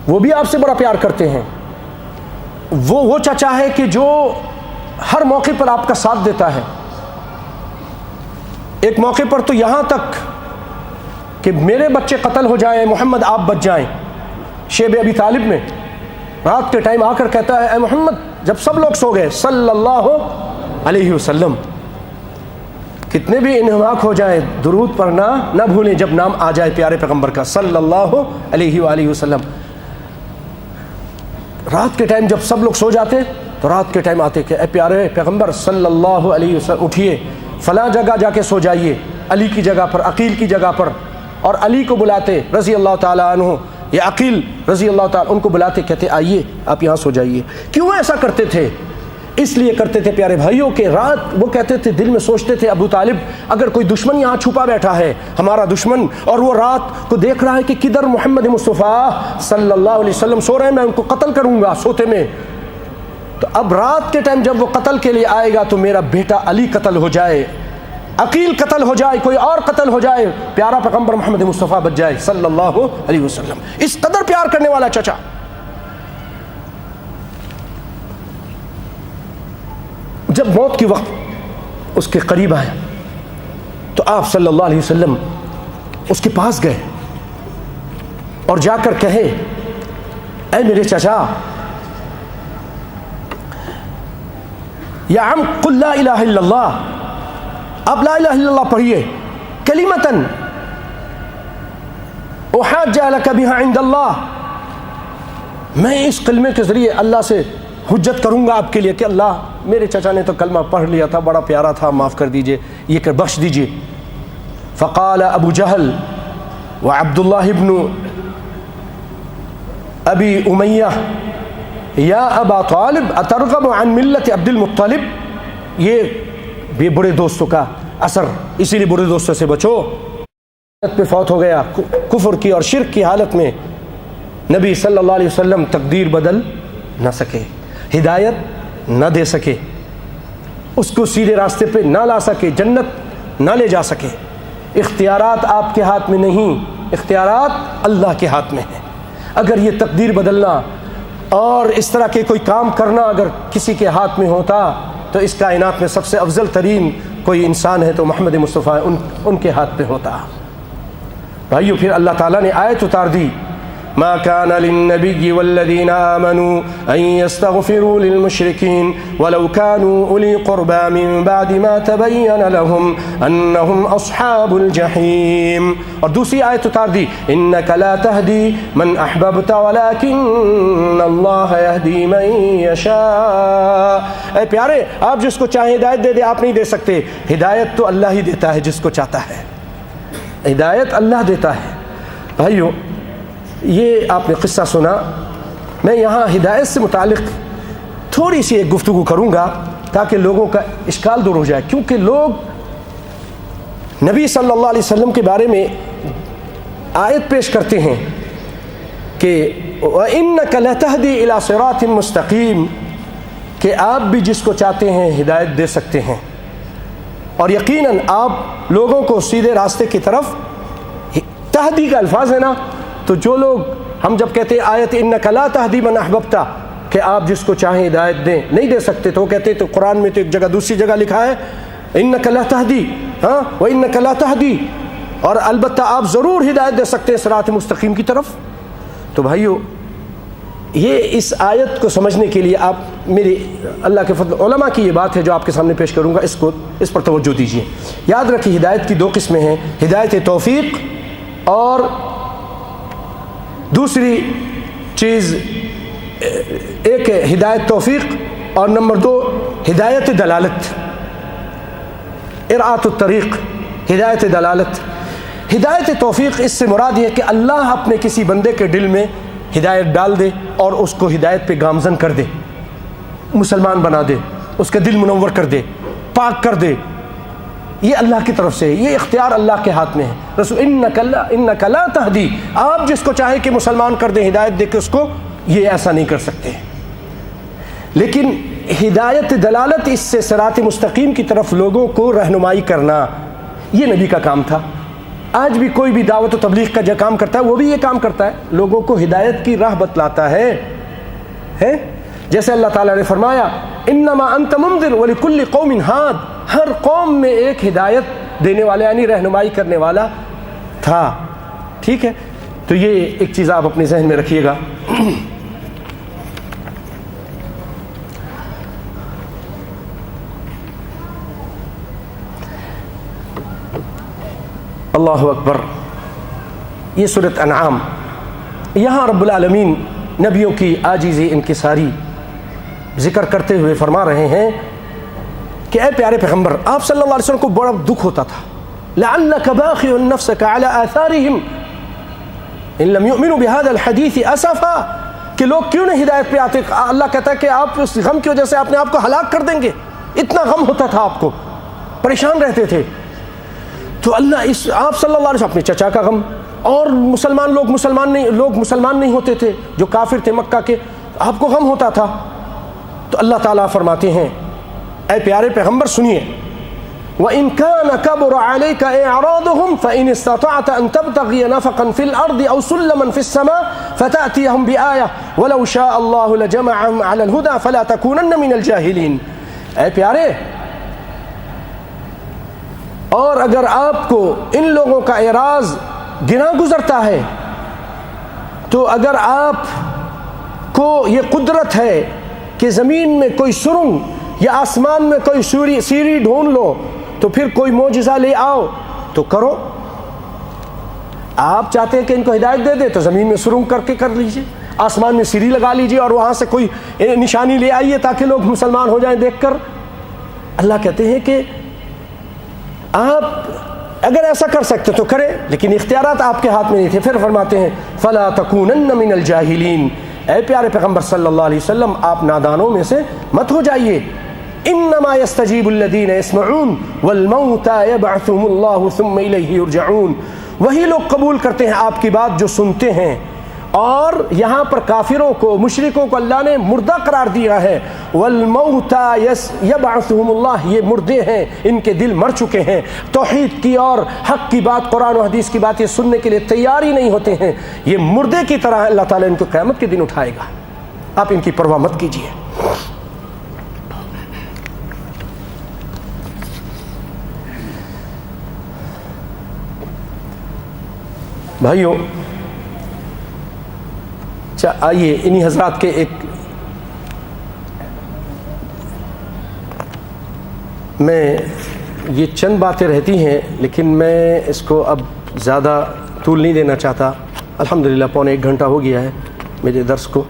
وہ بھی آپ سے بڑا پیار کرتے ہیں. وہ چچا ہے کہ جو ہر موقع پر آپ کا ساتھ دیتا ہے. ایک موقع پر تو یہاں تک کہ میرے بچے قتل ہو جائیں, محمد آپ بچ جائیں, شیب ابی طالب میں رات کے ٹائم آ کر کہتا ہے اے محمد, جب سب لوگ سو گئے صلی اللہ علیہ وسلم, کتنے بھی انہماک ہو جائے درود پڑھنا نہ بھولیں جب نام آ جائے پیارے پیغمبر کا صلی اللہ علیہ وآلہ وسلم. رات کے ٹائم جب سب لوگ سو جاتے تو رات کے ٹائم آتے کہ اے پیارے پیغمبر صلی اللہ علیہ وسلم اٹھیے, فلاں جگہ جا کے سو جائیے, علی کی جگہ پر, عقیل کی جگہ پر. اور علی کو بلاتے رضی اللہ تعالیٰ عنہ, یا عقیل رضی اللہ تعالیٰ, ان کو بلاتے, کہتے آئیے آپ یہاں سو جائیے. کیوں ایسا کرتے تھے؟ اس لیے کرتے تھے پیارے بھائیوں کہ رات وہ کہتے تھے, دل میں سوچتے تھے ابو طالب اگر کوئی دشمن یہاں چھپا بیٹھا ہے, ہمارا دشمن, اور وہ رات کو دیکھ رہا ہے کہ کدھر محمد مصطفیٰ صلی اللہ علیہ وسلم سو رہے ہیں, میں ان کو قتل کروں گا سوتے میں. تو اب رات کے ٹائم جب وہ قتل کے لیے آئے گا تو میرا بیٹا علی قتل ہو جائے, عقیل قتل ہو جائے, کوئی اور قتل ہو جائے, پیارا پیغمبر محمد مصطفیٰ بچ جائے صلی اللہ علیہ وسلم. اس قدر پیار کرنے والا چچا. جب موت کی وقت اس کے قریب آیا تو آپ صلی اللہ علیہ وسلم اس کے پاس گئے اور جا کر کہے اے میرے چچا, یا عم قل لا الہ الا اللہ, آپ لا الہ الا اللہ پڑھیے, کلمتن احاج لک بہا عند اللہ، میں اس کلمے کے ذریعے اللہ سے حجت کروں گا آپ کے لیے کہ اللہ میرے چچا نے تو کلمہ پڑھ لیا تھا، بڑا پیارا تھا، معاف کر دیجئے، یہ کر بخش دیجئے۔ فقال ابو جہل وعبد اللہ ابن ابی امیہ یا ابا طالب اترغب عن ملت عبد المطلب، یہ بھی برے دوستوں کا اثر، اسی لیے برے دوستوں سے بچو۔ پہ فوت ہو گیا کفر کی اور شرک کی حالت میں، نبی صلی اللہ علیہ وسلم تقدیر بدل نہ سکے، ہدایت نہ دے سکے، اس کو سیدھے راستے پہ نہ لا سکے، جنت نہ لے جا سکے۔ اختیارات آپ کے ہاتھ میں نہیں، اختیارات اللہ کے ہاتھ میں ہیں۔ اگر یہ تقدیر بدلنا اور اس طرح کے کوئی کام کرنا اگر کسی کے ہاتھ میں ہوتا تو اس کائنات میں سب سے افضل ترین کوئی انسان ہے تو محمد مصطفیٰ ان کے ہاتھ پہ ہوتا۔ بھائیو پھر اللہ تعالیٰ نے آیت اتار دی، ما كان للنبي والذين آمنوا أن يستغفروا للمشركين ولو كانوا أولي قربى من بعد ما تبين لهم أنهم أصحاب الجحيم۔ اور دوسری آیت اتار دی، إنك لا تهدي من أحببت ولكن الله يهدي من يشاء۔ اے پیارے، آپ جس کو چاہیں ہدایت دے دے، آپ نہیں دے سکتے، ہدایت تو اللہ ہی دیتا ہے جس کو چاہتا ہے، ہدایت اللہ دیتا ہے۔ بھائیو یہ آپ نے قصہ سنا، میں یہاں ہدایت سے متعلق تھوڑی سی ایک گفتگو کروں گا تاکہ لوگوں کا اشکال دور ہو جائے، کیونکہ لوگ نبی صلی اللہ علیہ وسلم کے بارے میں آیت پیش کرتے ہیں کہ وَإِنَّكَ لَتَهْدِي إِلَى صِرَاطٍ مُسْتَقِيمٍ، کہ آپ بھی جس کو چاہتے ہیں ہدایت دے سکتے ہیں، اور یقیناً آپ لوگوں کو سیدھے راستے کی طرف، تہدی کا الفاظ ہے نا، تو جو لوگ ہم جب کہتے ہیں آیت انک لا تہدی من احببت کہ آپ جس کو چاہیں ہدایت دیں، نہیں دے سکتے، تو وہ کہتے ہیں تو قرآن میں تو ایک جگہ دوسری جگہ لکھا ہے انک لا تہدی، ہاں وانک لا تہدی، اور البتہ آپ ضرور ہدایت دے سکتے ہیں صراط مستقیم کی طرف۔ تو بھائیو یہ اس آیت کو سمجھنے کے لیے آپ میری اللہ کے فضل علماء کی یہ بات ہے جو آپ کے سامنے پیش کروں گا، اس پر توجہ دیجیے۔ یاد رکھیے ہدایت کی دو قسمیں ہیں، ہدایت توفیق اور دوسری چیز، ایک ہے ہدایت توفیق اور نمبر دو ہدایت دلالت، ارعات الطریق، ہدایت دلالت۔ ہدایت توفیق اس سے مراد یہ ہے کہ اللہ اپنے کسی بندے کے دل میں ہدایت ڈال دے اور اس کو ہدایت پہ گامزن کر دے، مسلمان بنا دے، اس کا دل منور کر دے، پاک کر دے، یہ اللہ کی طرف سے ہے، یہ اختیار اللہ کے ہاتھ میں ہے۔ رسول انک لا تہدی، آپ جس کو چاہے کہ مسلمان کر دیں، ہدایت دے کے اس کو، یہ ایسا نہیں کر سکتے۔ لیکن ہدایت دلالت، اس سے صراط مستقیم کی طرف لوگوں کو رہنمائی کرنا، یہ نبی کا کام تھا۔ آج بھی کوئی بھی دعوت و تبلیغ کا جو کام کرتا ہے وہ بھی یہ کام کرتا ہے، لوگوں کو ہدایت کی راہ بتلاتا ہے۔ جیسے اللہ تعالیٰ نے فرمایا انما انت منذر ولکل قوم ہاد، ہر قوم میں ایک ہدایت دینے والا یعنی رہنمائی کرنے والا تھا۔ ٹھیک ہے، تو یہ ایک چیز آپ اپنے ذہن میں رکھیے گا۔ اللہ اکبر۔ یہ سورۃ انعام، یہاں رب العالمین نبیوں کی عاجزی انکساری ذکر کرتے ہوئے فرما رہے ہیں کہ اے پیارے پیغمبر، آپ صلی اللہ علیہ وسلم کو بڑا دکھ ہوتا تھا، لعلک باخع نفسک علی آثارہم ان لم یؤمنوا بهذا الحدیث اسفا، کہ لوگ کیوں نہیں ہدایت پہ آتے۔ اللہ کہتا ہے کہ آپ اس غم کی وجہ سے اپنے آپ کو ہلاک کر دیں گے، اتنا غم ہوتا تھا، آپ کو پریشان رہتے تھے۔ تو اللہ آپ صلی اللہ علیہ وسلم اپنے چچا کا غم، اور لوگ مسلمان نہیں ہوتے تھے جو کافر تھے مکہ کے، آپ کو غم ہوتا تھا۔ تو اللہ تعالیٰ فرماتے ہیں اے پیارے پیغمبر سنیے، وَإِن كَانَ كَبُرَ عَلَيْكَ إِعْرَاضُهُمْ فَإِنِ اسْتَطَعْتَ أَن تَبْتَغِيَ نَفَقًا فِي الْأَرْضِ أَوْ سُلَّمًا فِي السَّمَاءِ فَتَأْتِيَهُمْ بِآيَةٍ وَلَوْ شَاءَ اللَّهُ لَجَمَعَهُمْ عَلَى الْهُدَى فَلَا تَكُونَنَّ مِنَ الْجَاهِلِينَ۔ اے پیارے، اور اگر آپ کو ان لوگوں کا اعراض گنا گزرتا ہے، تو اگر آپ کو یہ قدرت ہے کہ زمین میں کوئی سرنگ یا آسمان میں کوئی سیڑھی ڈھونڈ لو تو پھر کوئی معجزہ لے آؤ تو کرو، آپ چاہتے ہیں کہ ان کو ہدایت دے دے تو زمین میں سرنگ کر کے کر لیجئے, آسمان میں سیڑھی لگا لیجئے اور وہاں سے کوئی نشانی لے آئیے تاکہ لوگ مسلمان ہو جائیں دیکھ کر. اللہ کہتے ہیں کہ آپ اگر ایسا کر سکتے تو کریں, لیکن اختیارات آپ کے ہاتھ میں نہیں تھے. پھر فرماتے ہیں فَلَا تَكُونَنَّ مِنَ الْجَاهِلِينَ, اے پیارے پیغمبر صلی اللہ علیہ وسلم آپ نادانوں میں سے مت ہو جائیے. انما يستجيب الذين يسمعون والموتى يبعثهم الله ثم اليه يرجعون, وہی لوگ قبول کرتے ہیں آپ کی بات جو سنتے ہیں. اور یہاں پر کافروں کو مشرکوں کو اللہ نے مردہ قرار دیا ہے. والموتى يبعثهم الله, یہ مردے ہیں, ان کے دل مر چکے ہیں, توحید کی اور حق کی بات قرآن و حدیث کی باتیں سننے کے لیے تیار ہی نہیں ہوتے ہیں. یہ مردے کی طرح اللہ تعالیٰ ان کو قیامت کے دن اٹھائے گا. آپ ان کی پرواہ مت کیجیے. بھائیوں آئیے انہی حضرات کے ایک میں یہ چند باتیں رہتی ہیں لیکن میں اس کو اب زیادہ طول نہیں دینا چاہتا. الحمدللہ 1.25 گھنٹہ ہو گیا ہے میرے درس کو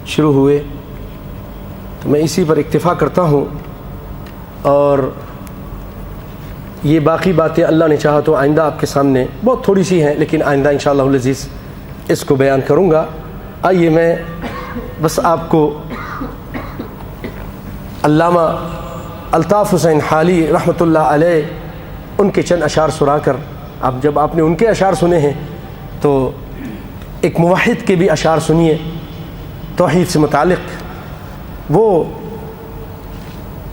شروع ہوئے, تو میں اسی پر اکتفا کرتا ہوں. اور یہ باقی باتیں اللہ نے چاہا تو آئندہ آپ کے سامنے بہت تھوڑی سی ہیں لیکن آئندہ انشاءاللہ العزیز اس کو بیان کروں گا. آئیے میں بس آپ کو علامہ الطاف حسین حالی رحمۃ اللہ علیہ ان کے چند اشعار سنا کر, جب آپ نے ان کے اشعار سنے ہیں تو ایک موحد کے بھی اشعار سنیے توحید سے متعلق. وہ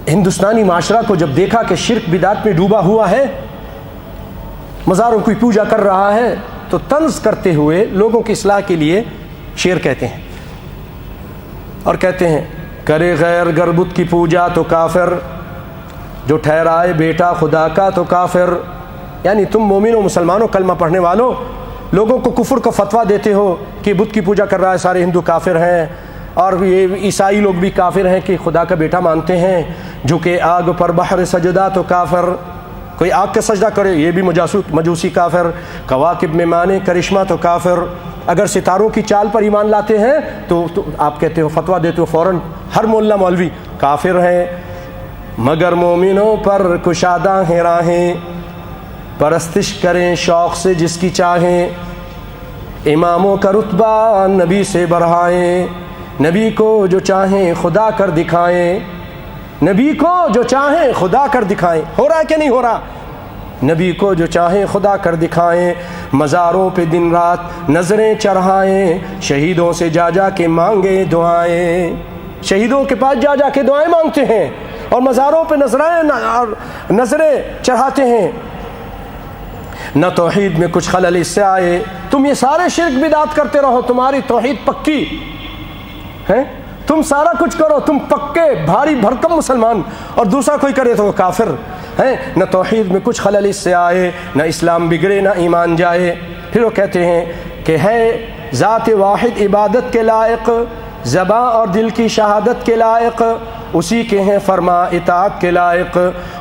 ہندوستانی معاشرہ کو جب دیکھا کہ شرک بدعت میں ڈوبا ہوا ہے, مزاروں کی پوجا کر رہا ہے, تو طنز کرتے ہوئے لوگوں کی اصلاح کے لیے شعر کہتے ہیں اور کہتے ہیں کرے غیر گر بت کی پوجا تو کافر, جو ٹھہرائے بیٹا خدا کا تو کافر. یعنی تم مومنوں مسلمانوں کلمہ پڑھنے والوں لوگوں کو کفر کا فتویٰ دیتے ہو کہ بت کی پوجا کر رہا ہے, سارے ہندو کافر ہیں, اور یہ عیسائی لوگ بھی کافر ہیں کہ خدا کا بیٹا مانتے ہیں. جھکے آگ پر بحر سجدہ تو کافر, کوئی آگ کا سجدہ کرے یہ بھی مجوسی کافر. کواکب میں مانے کرشمہ تو کافر, اگر ستاروں کی چال پر ایمان لاتے ہیں تو آپ کہتے ہو فتویٰ دیتے ہو فوراً ہر مولا مولوی کافر ہیں. مگر مومنوں پر کشادہ ہیں راہیں, پرستش کریں شوق سے جس کی چاہیں. اماموں کا رتبہ نبی سے بڑھائیں, نبی کو جو چاہیں خدا کر دکھائیں. نبی کو جو چاہیں خدا کر دکھائیں. ہو رہا ہے کہ نہیں ہو رہا؟ نبی کو جو چاہیں خدا کر دکھائیں. مزاروں پہ دن رات نظریں چڑھائیں, شہیدوں سے جا جا کے مانگے دعائیں. شہیدوں کے پاس جا جا کے دعائیں مانگتے ہیں اور مزاروں پہ نظریں چڑھاتے ہیں. نہ توحید میں کچھ خلل اس سے آئے, تم یہ سارے شرک بدعت کرتے رہو, تمہاری توحید پکی ہے, تم سارا کچھ کرو, تم پکے بھاری بھرکم مسلمان, اور دوسرا کوئی کرے تو وہ کافر ہے. نہ توحید میں کچھ خلل اس سے آئے, نہ اسلام بگڑے نہ ایمان جائے. پھر وہ کہتے ہیں کہ ہے ذات واحد عبادت کے لائق, زباں اور دل کی شہادت کے لائق, اسی کے ہیں فرما اطاعت کے لائق,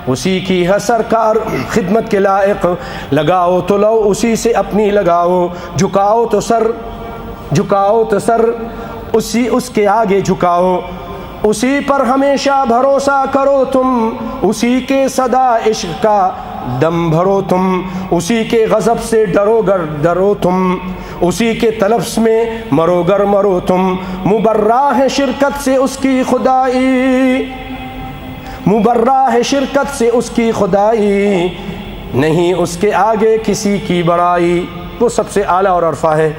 اسی کی ہے سرکار خدمت کے لائق. لگاؤ تو لو اسی سے اپنی لگاؤ, جھکاؤ تو سر اسی اس کے آگے جھکاؤ. اسی پر ہمیشہ بھروسہ کرو تم, اسی کے صدا عشق کا دم بھرو تم. اسی کے غضب سے ڈرو تم, اسی کے تلفظ میں مرو تم. مبرہ ہے شرکت سے اس کی خدائی, مبرہ ہے شرکت سے اس کی خدائی, نہیں اس کے آگے کسی کی بڑائی. وہ سب سے اعلیٰ اور عرفہ ہے.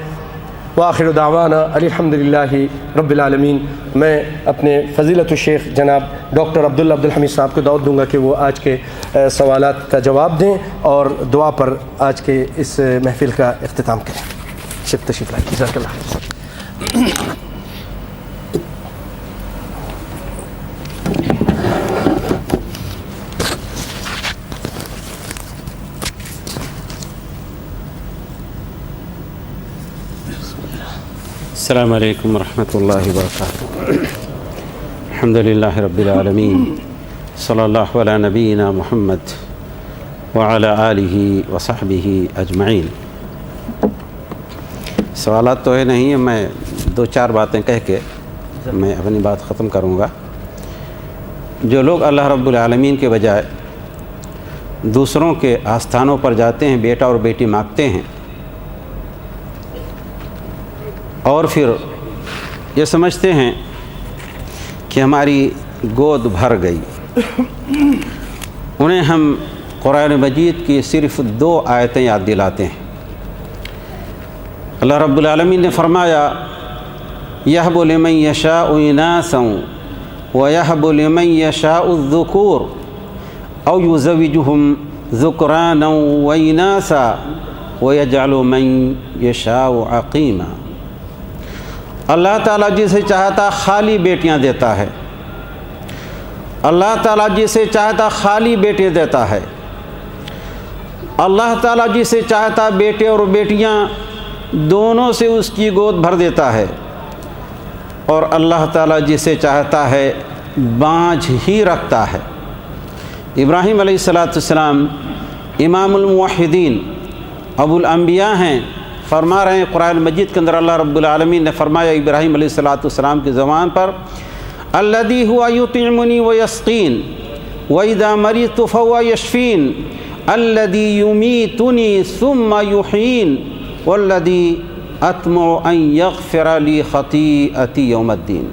وآخر دعوانا الحمدللہ رب العالمین. میں اپنے فضیلت الشیخ جناب ڈاکٹر عبداللہ عبدالحمید صاحب کو دعوت دوں گا کہ وہ آج کے سوالات کا جواب دیں اور دعا پر آج کے اس محفل کا اختتام کریں. شکر تشریف لائیں. جزاک اللہ خیر. السلام علیکم ورحمۃ اللہ وبرکاتہ. الحمد للہ رب العالمین, صلی اللہ علی نبینا محمد وعلی آلہ وصحبہ اجمعین. سوالات تو ہے نہیں، میں 2-4 باتیں کہہ کے میں اپنی بات ختم کروں گا۔ جو لوگ اللہ رب العالمین کے بجائے دوسروں کے آستانوں پر جاتے ہیں، بیٹا اور بیٹی مانگتے ہیں، اور پھر یہ سمجھتے ہیں کہ ہماری گود بھر گئی، انہیں ہم قرآن مجید کی صرف 2 آیتیں یاد دلاتے ہیں۔ اللہ رب العالمین نے فرمایا یَهْبُ لِمَن يَشَاءُ إِنَاثًا وَيَهْبُ لِمَن يَشَاءُ الذُّكُورَ أَوْ يُزَوِّجُهُمْ ذُكْرَانًا وَإِنَاثًا وَيَجْعَلُ مَن يَشَاءُ عَقِيمًا۔ اللہ تعالیٰ جسے چاہتا خالی بیٹیاں دیتا ہے، اللہ تعالیٰ جسے چاہتا خالی بیٹے دیتا ہے، اللہ تعالیٰ جسے چاہتا بیٹے اور بیٹیاں دونوں سے اس کی گود بھر دیتا ہے، اور اللہ تعالیٰ جسے چاہتا ہے بانجھ ہی رکھتا ہے۔ ابراہیم علیہ السلام امام الموحدین ابو الانبیاء ہیں، فرما رہے ہیں قرآن مجید کے اندر اللہ رب العالمین نے فرمایا ابراہیم علیہ السلام کی زبان پر الذی هو یطعمنی ویسقین واذا مرضت فهو یشفین الذی یمیتنی ثم یحیین والذی اطمع ان یغفر لی خطیئتی یوم الدین۔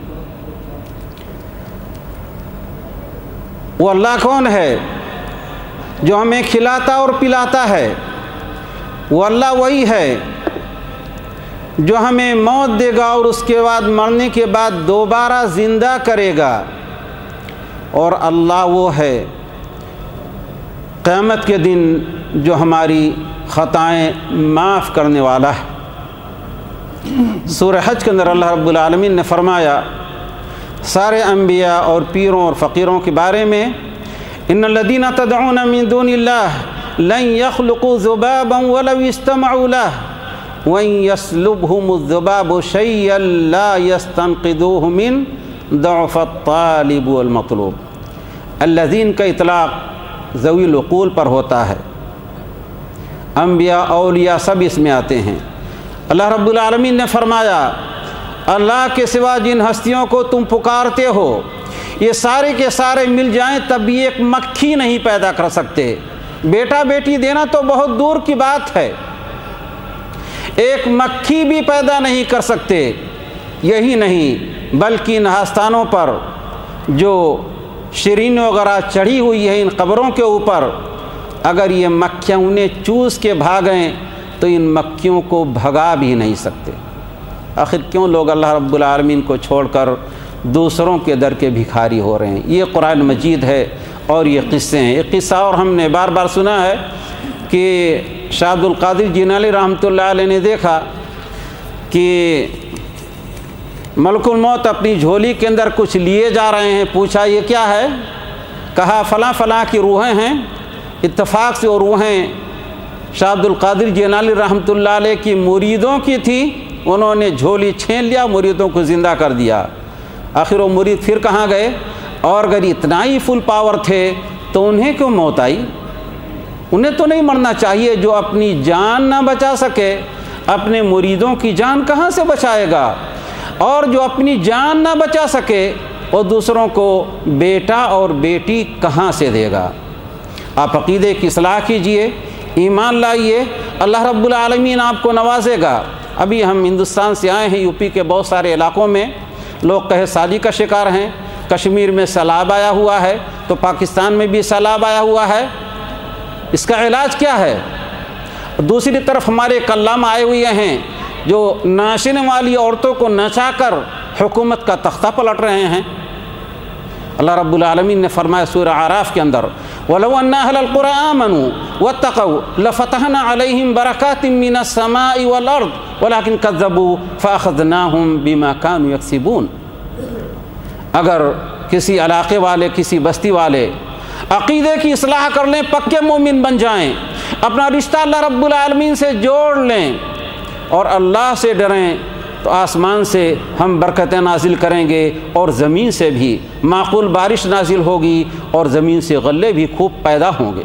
وہ اللہ کون ہے جو ہمیں کھلاتا اور پلاتا ہے؟ وہ اللہ وہی ہے جو ہمیں موت دے گا اور اس کے بعد مرنے کے بعد دوبارہ زندہ کرے گا، اور اللہ وہ ہے قیامت کے دن جو ہماری خطائیں معاف کرنے والا ہے۔ سورہ حج کے اندر اللہ رب العالمین نے فرمایا سارے انبیاء اور پیروں اور فقیروں کے بارے میں ان الذین تدعون من دون اللہ لن يخلقوا ذبابا ولو استمعوا له وَإِن يَسْلُبْهُمُ الذُّبَابُ شَيْئًا لَا يَسْتَنقِذُوهُ مِنْ ضَعْفِ الطَّالِبِ وَالْمَطْلُوبِ۔ الذین کا اطلاق ذوی العقول پر ہوتا ہے، انبیاء اولیاء سب اس میں آتے ہیں۔ اللہ رب العالمین نے فرمایا اللہ کے سوا جن ہستیوں کو تم پکارتے ہو یہ سارے کے سارے مل جائیں تب بھی ایک مکھی نہیں پیدا کر سکتے۔ بیٹا بیٹی دینا تو بہت دور کی بات ہے، ایک مکھی بھی پیدا نہیں کر سکتے۔ یہی نہیں بلکہ ان آستانوں پر جو شیرین وغیرہ چڑھی ہوئی ہے ان قبروں کے اوپر، اگر یہ مکھیاں انہیں چوس کے بھاگیں تو ان مکھیوں کو بھگا بھی نہیں سکتے۔ آخر کیوں لوگ اللہ رب العالمین کو چھوڑ کر دوسروں کے در کے بھکاری ہو رہے ہیں؟ یہ قرآن مجید ہے اور یہ قصے ہیں۔ ایک قصہ اور ہم نے بار بار سنا ہے کہ شاہ عبد القادر جیلانی رحمۃ اللہ علیہ نے دیکھا کہ ملک الموت اپنی جھولی کے اندر کچھ لیے جا رہے ہیں، پوچھا یہ کیا ہے؟ کہا فلاں فلاں کی روحیں ہیں۔ اتفاق سے وہ روحیں شاہ عبد القادر جیلانی رحمۃ اللہ علیہ کی مریدوں کی تھی، انہوں نے جھولی چھین لیا، مریدوں کو زندہ کر دیا۔ آخر وہ مرید پھر کہاں گئے؟ اور اگر اتنا ہی فل پاور تھے تو انہیں کیوں موت آئی؟ انہیں تو نہیں مرنا چاہیے۔ جو اپنی جان نہ بچا سکے اپنے مریدوں کی جان کہاں سے بچائے گا؟ اور جو اپنی جان نہ بچا سکے وہ دوسروں کو بیٹا اور بیٹی کہاں سے دے گا؟ آپ عقیدے کی اصلاح کیجئے، ایمان لائیے، اللہ رب العالمین آپ کو نوازے گا۔ ابھی ہم ہندوستان سے آئے ہیں، یو پی کے بہت سارے علاقوں میں لوگ قحط سالی کا شکار ہیں، کشمیر میں سیلاب آیا ہوا ہے تو پاکستان میں بھی سیلاب آیا ہوا ہے۔ اس کا علاج کیا ہے؟ دوسری طرف ہمارے کلام آئے ہوئے ہیں جو ناچنے والی عورتوں کو نچا کر حکومت کا تختہ پلٹ رہے ہیں۔ اللہ رب العالمین نے فرمایا سورہ اعراف کے اندر وَلَوْ أَنَّ أَهْلَ الْقُرَىٰ آمَنُوا وَاتَّقَوْا لَفَتَحْنَا عَلَيْهِمْ بَرَكَاتٍ مِّنَ السَّمَاءِ وَالْأَرْضِ وَلَٰكِن كَذَّبُوا فَأَخَذْنَاهُمْ بِمَا كَانُوا يَكْسِبُونَ۔ اگر کسی علاقے والے، کسی بستی والے عقیدے کی اصلاح کر لیں، پکے مومن بن جائیں، اپنا رشتہ اللہ رب العالمین سے جوڑ لیں اور اللہ سے ڈریں، تو آسمان سے ہم برکتیں نازل کریں گے اور زمین سے بھی معقول بارش نازل ہوگی اور زمین سے غلے بھی خوب پیدا ہوں گے۔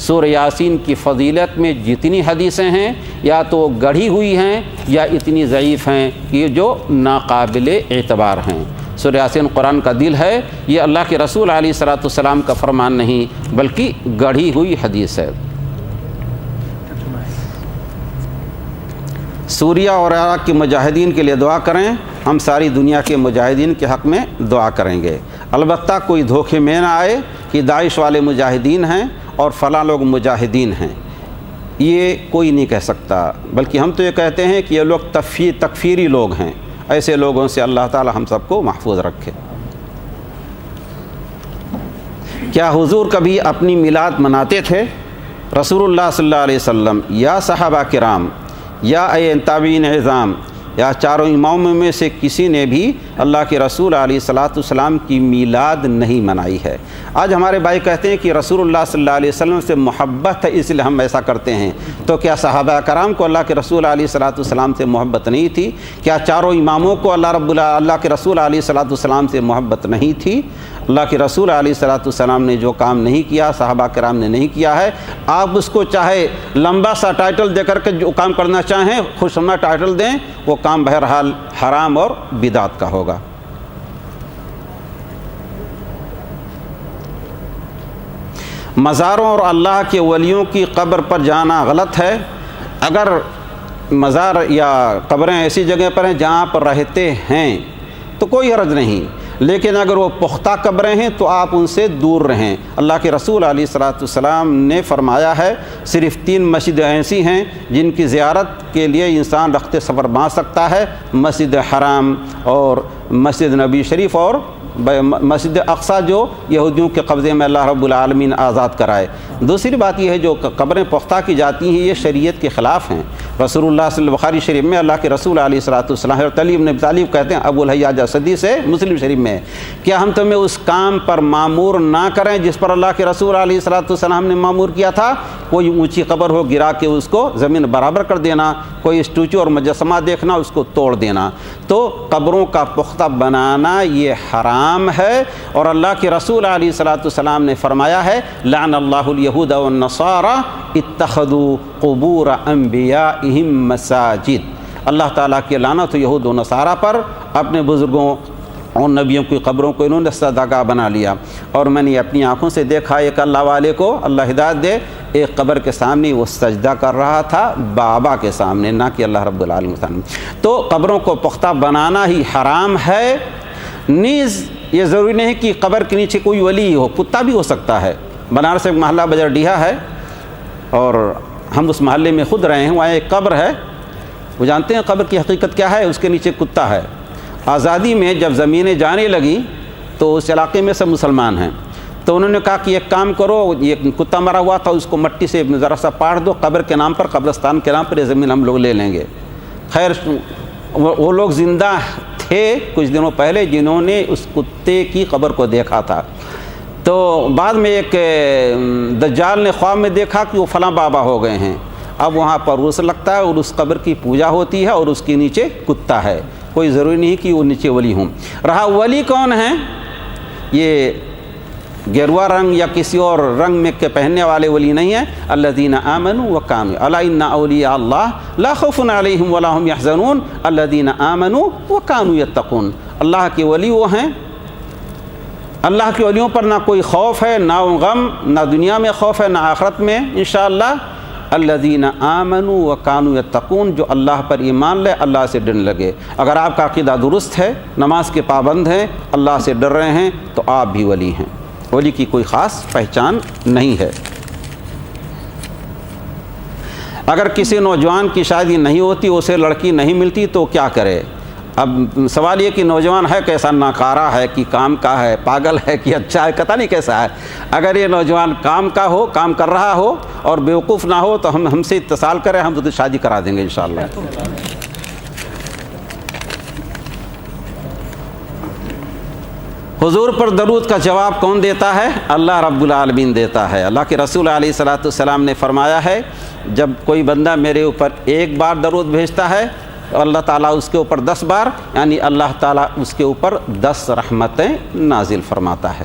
سورہ یاسین کی فضیلت میں جتنی حدیثیں ہیں یا تو گڑھی ہوئی ہیں یا اتنی ضعیف ہیں کہ جو ناقابل اعتبار ہیں۔ سورہ یاسین قرآن کا دل ہے، یہ اللہ کے رسول علیہ الصلوۃ والسلام کا فرمان نہیں بلکہ گڑھی ہوئی حدیث ہے۔ سوریہ اور عراق کے مجاہدین کے لیے دعا کریں، ہم ساری دنیا کے مجاہدین کے حق میں دعا کریں گے۔ البتہ کوئی دھوکے میں نہ آئے کہ داعش والے مجاہدین ہیں اور فلاں لوگ مجاہدین ہیں، یہ کوئی نہیں کہہ سکتا، بلکہ ہم تو یہ کہتے ہیں کہ یہ لوگ تکفیری لوگ ہیں۔ ایسے لوگوں سے اللہ تعالی ہم سب کو محفوظ رکھے۔ کیا حضور کبھی اپنی میلاد مناتے تھے؟ رسول اللہ صلی اللہ علیہ وسلم یا صحابہ کرام یا تابعین اعظام یا چاروں اماموں میں سے کسی نے بھی اللہ کے رسول علیہ الصلوۃ والسلام کی میلاد نہیں منائی ہے۔ آج ہمارے بھائی کہتے ہیں کہ رسول اللہ صلی اللہ علیہ وسلم سے محبت ہے اس لیے ہم ایسا کرتے ہیں، تو کیا صحابہ کرام کو اللہ کے رسول علیہ الصلوۃ والسلام سے محبت نہیں تھی؟ کیا چاروں اماموں کو اللہ کے رسول علیہ الصلوۃ والسلام سے محبت نہیں تھی؟ اللہ کے رسول علیہ الصلوۃ والسلام نے جو کام نہیں کیا، صحابہ کرام نے نہیں کیا ہے، آپ اس کو چاہے لمبا سا ٹائٹل دے کر کے جو کام کرنا چاہیں، خوشنما ٹائٹل دیں، وہ کام بہرحال حرام اور بدعت کا ہوگا۔ مزاروں اور اللہ کے ولیوں کی قبر پر جانا غلط ہے۔ اگر مزار یا قبریں ایسی جگہ پر ہیں جہاں پر رہتے ہیں تو کوئی حرج نہیں، لیکن اگر وہ پختہ قبریں ہیں تو آپ ان سے دور رہیں۔ اللہ کے رسول علیہ الصلوۃ والسلام نے فرمایا ہے صرف 3 مسجدیں ایسی ہیں جن کی زیارت کے لیے انسان رخت سفر باندھ سکتا ہے، مسجد حرام اور مسجد نبی شریف اور مسجد اقصیٰ جو یہودیوں کے قبضے میں اللہ رب العالمین آزاد کرائے۔ دوسری بات یہ ہے جو قبریں پختہ کی جاتی ہیں یہ شریعت کے خلاف ہیں۔ رسول اللہ صلی اللہ بخاری شریف میں اللہ کے رسول علیہ الصلوۃ والسلام حضرت علی بن ابی طالب کہتے ہیں ابو الحیاج اسدی سے مسلم شریف میں، کیا ہم تمہیں اس کام پر معمور نہ کریں جس پر اللہ کے رسول علیہ الصلوۃ والسلام نے معمور کیا تھا؟ کوئی اونچی قبر ہو گرا کے اس کو زمین برابر کر دینا، کوئی اسٹیچو اور مجسمہ دیکھنا اس کو توڑ دینا، تو قبروں کا پختہ بنانا یہ حرام ہے۔ اور اللہ کے رسول علیہ الصلوۃ والسلام نے فرمایا ہے لعن اللہ الیہود والنصارى اتخذوا قبور انبیائہم مساجد، اللہ تعالیٰ کی لعنت یہود و نصارہ پر، اپنے بزرگوں اور نبیوں کی قبروں کو انہوں نے سجدہ بنا لیا۔ اور میں نے اپنی آنکھوں سے دیکھا ایک اللہ والے کو اللہ ہدایت دے، ایک قبر کے سامنے وہ سجدہ کر رہا تھا بابا کے سامنے، نہ کہ اللہ رب العالمین کے سامنے۔ تو قبروں کو پختہ بنانا ہی حرام ہے۔ نیز یہ ضروری نہیں کہ قبر کے نیچے کوئی ولی ہو، کتا بھی ہو سکتا ہے۔ بنارس ایک محلہ بجر ڈیہا ہے اور ہم اس محلے میں خود رہے ہیں، وہاں ایک قبر ہے، وہ جانتے ہیں قبر کی حقیقت کیا ہے؟ اس کے نیچے کتا ہے۔ آزادی میں جب زمینیں جانے لگیں تو اس علاقے میں سب مسلمان ہیں، تو انہوں نے کہا کہ ایک کام کرو، یہ کتا مرا ہوا تھا اس کو مٹی سے ذرا سا پاڑ دو، قبر کے نام پر، قبرستان کے نام پر یہ زمین ہم لوگ لے لیں گے۔ خیر وہ لوگ زندہ تھے کچھ دنوں پہلے جنہوں نے اس کتے کی قبر کو دیکھا تھا، تو بعد میں ایک دجال نے خواب میں دیکھا کہ وہ فلاں بابا ہو گئے ہیں۔ اب وہاں پر عرس لگتا ہے اور اس قبر کی پوجا ہوتی ہے اور اس کے نیچے کتا ہے، کوئی ضروری نہیں کہ وہ نیچے ولی ہوں۔ رہا ولی کون ہیں، یہ گیروا رنگ یا کسی اور رنگ میں کے پہننے والے ولی نہیں ہیں۔ الذین آمنوا وکانوا الا ان اولیاء اللہ لا خوف علیہم ولا هم یحزنون الذین آمنوا وکانوا یتقون۔ اللہ کے ولی وہ ہیں، اللہ کے ولیوں پر نہ کوئی خوف ہے، نہ غم، نہ دنیا میں خوف ہے نہ آخرت میں انشاءاللہ۔ الذین آمنوا وکانوا یتقون، جو اللہ پر ایمان لے، اللہ سے ڈرنے لگے۔ اگر آپ کا عقیدہ درست ہے، نماز کے پابند ہیں، اللہ سے ڈر رہے ہیں، تو آپ بھی ولی ہیں۔ ولی کی کوئی خاص پہچان نہیں ہے۔ اگر کسی نوجوان کی شادی نہیں ہوتی، اسے لڑکی نہیں ملتی تو کیا کرے؟ اب سوال یہ کہ نوجوان ہے کیسا، ناکارہ ہے کہ کام کا ہے، پاگل ہے کہ اچھا ہے، پتہ نہیں کیسا ہے۔ اگر یہ نوجوان کام کا ہو، کام کر رہا ہو اور بیوقوف نہ ہو تو ہم سے اتصال کریں، ہم تو شادی کرا دیں گے انشاءاللہ۔ حضور پر درود کا جواب کون دیتا ہے؟ اللہ رب العالمین دیتا ہے۔ اللہ کے رسول علیہ الصلوۃ والسلام نے فرمایا ہے جب کوئی بندہ میرے اوپر 1 بار درود بھیجتا ہے اللہ تعالیٰ اس کے اوپر 10 بار، یعنی اللہ تعالیٰ اس کے اوپر 10 رحمتیں نازل فرماتا ہے۔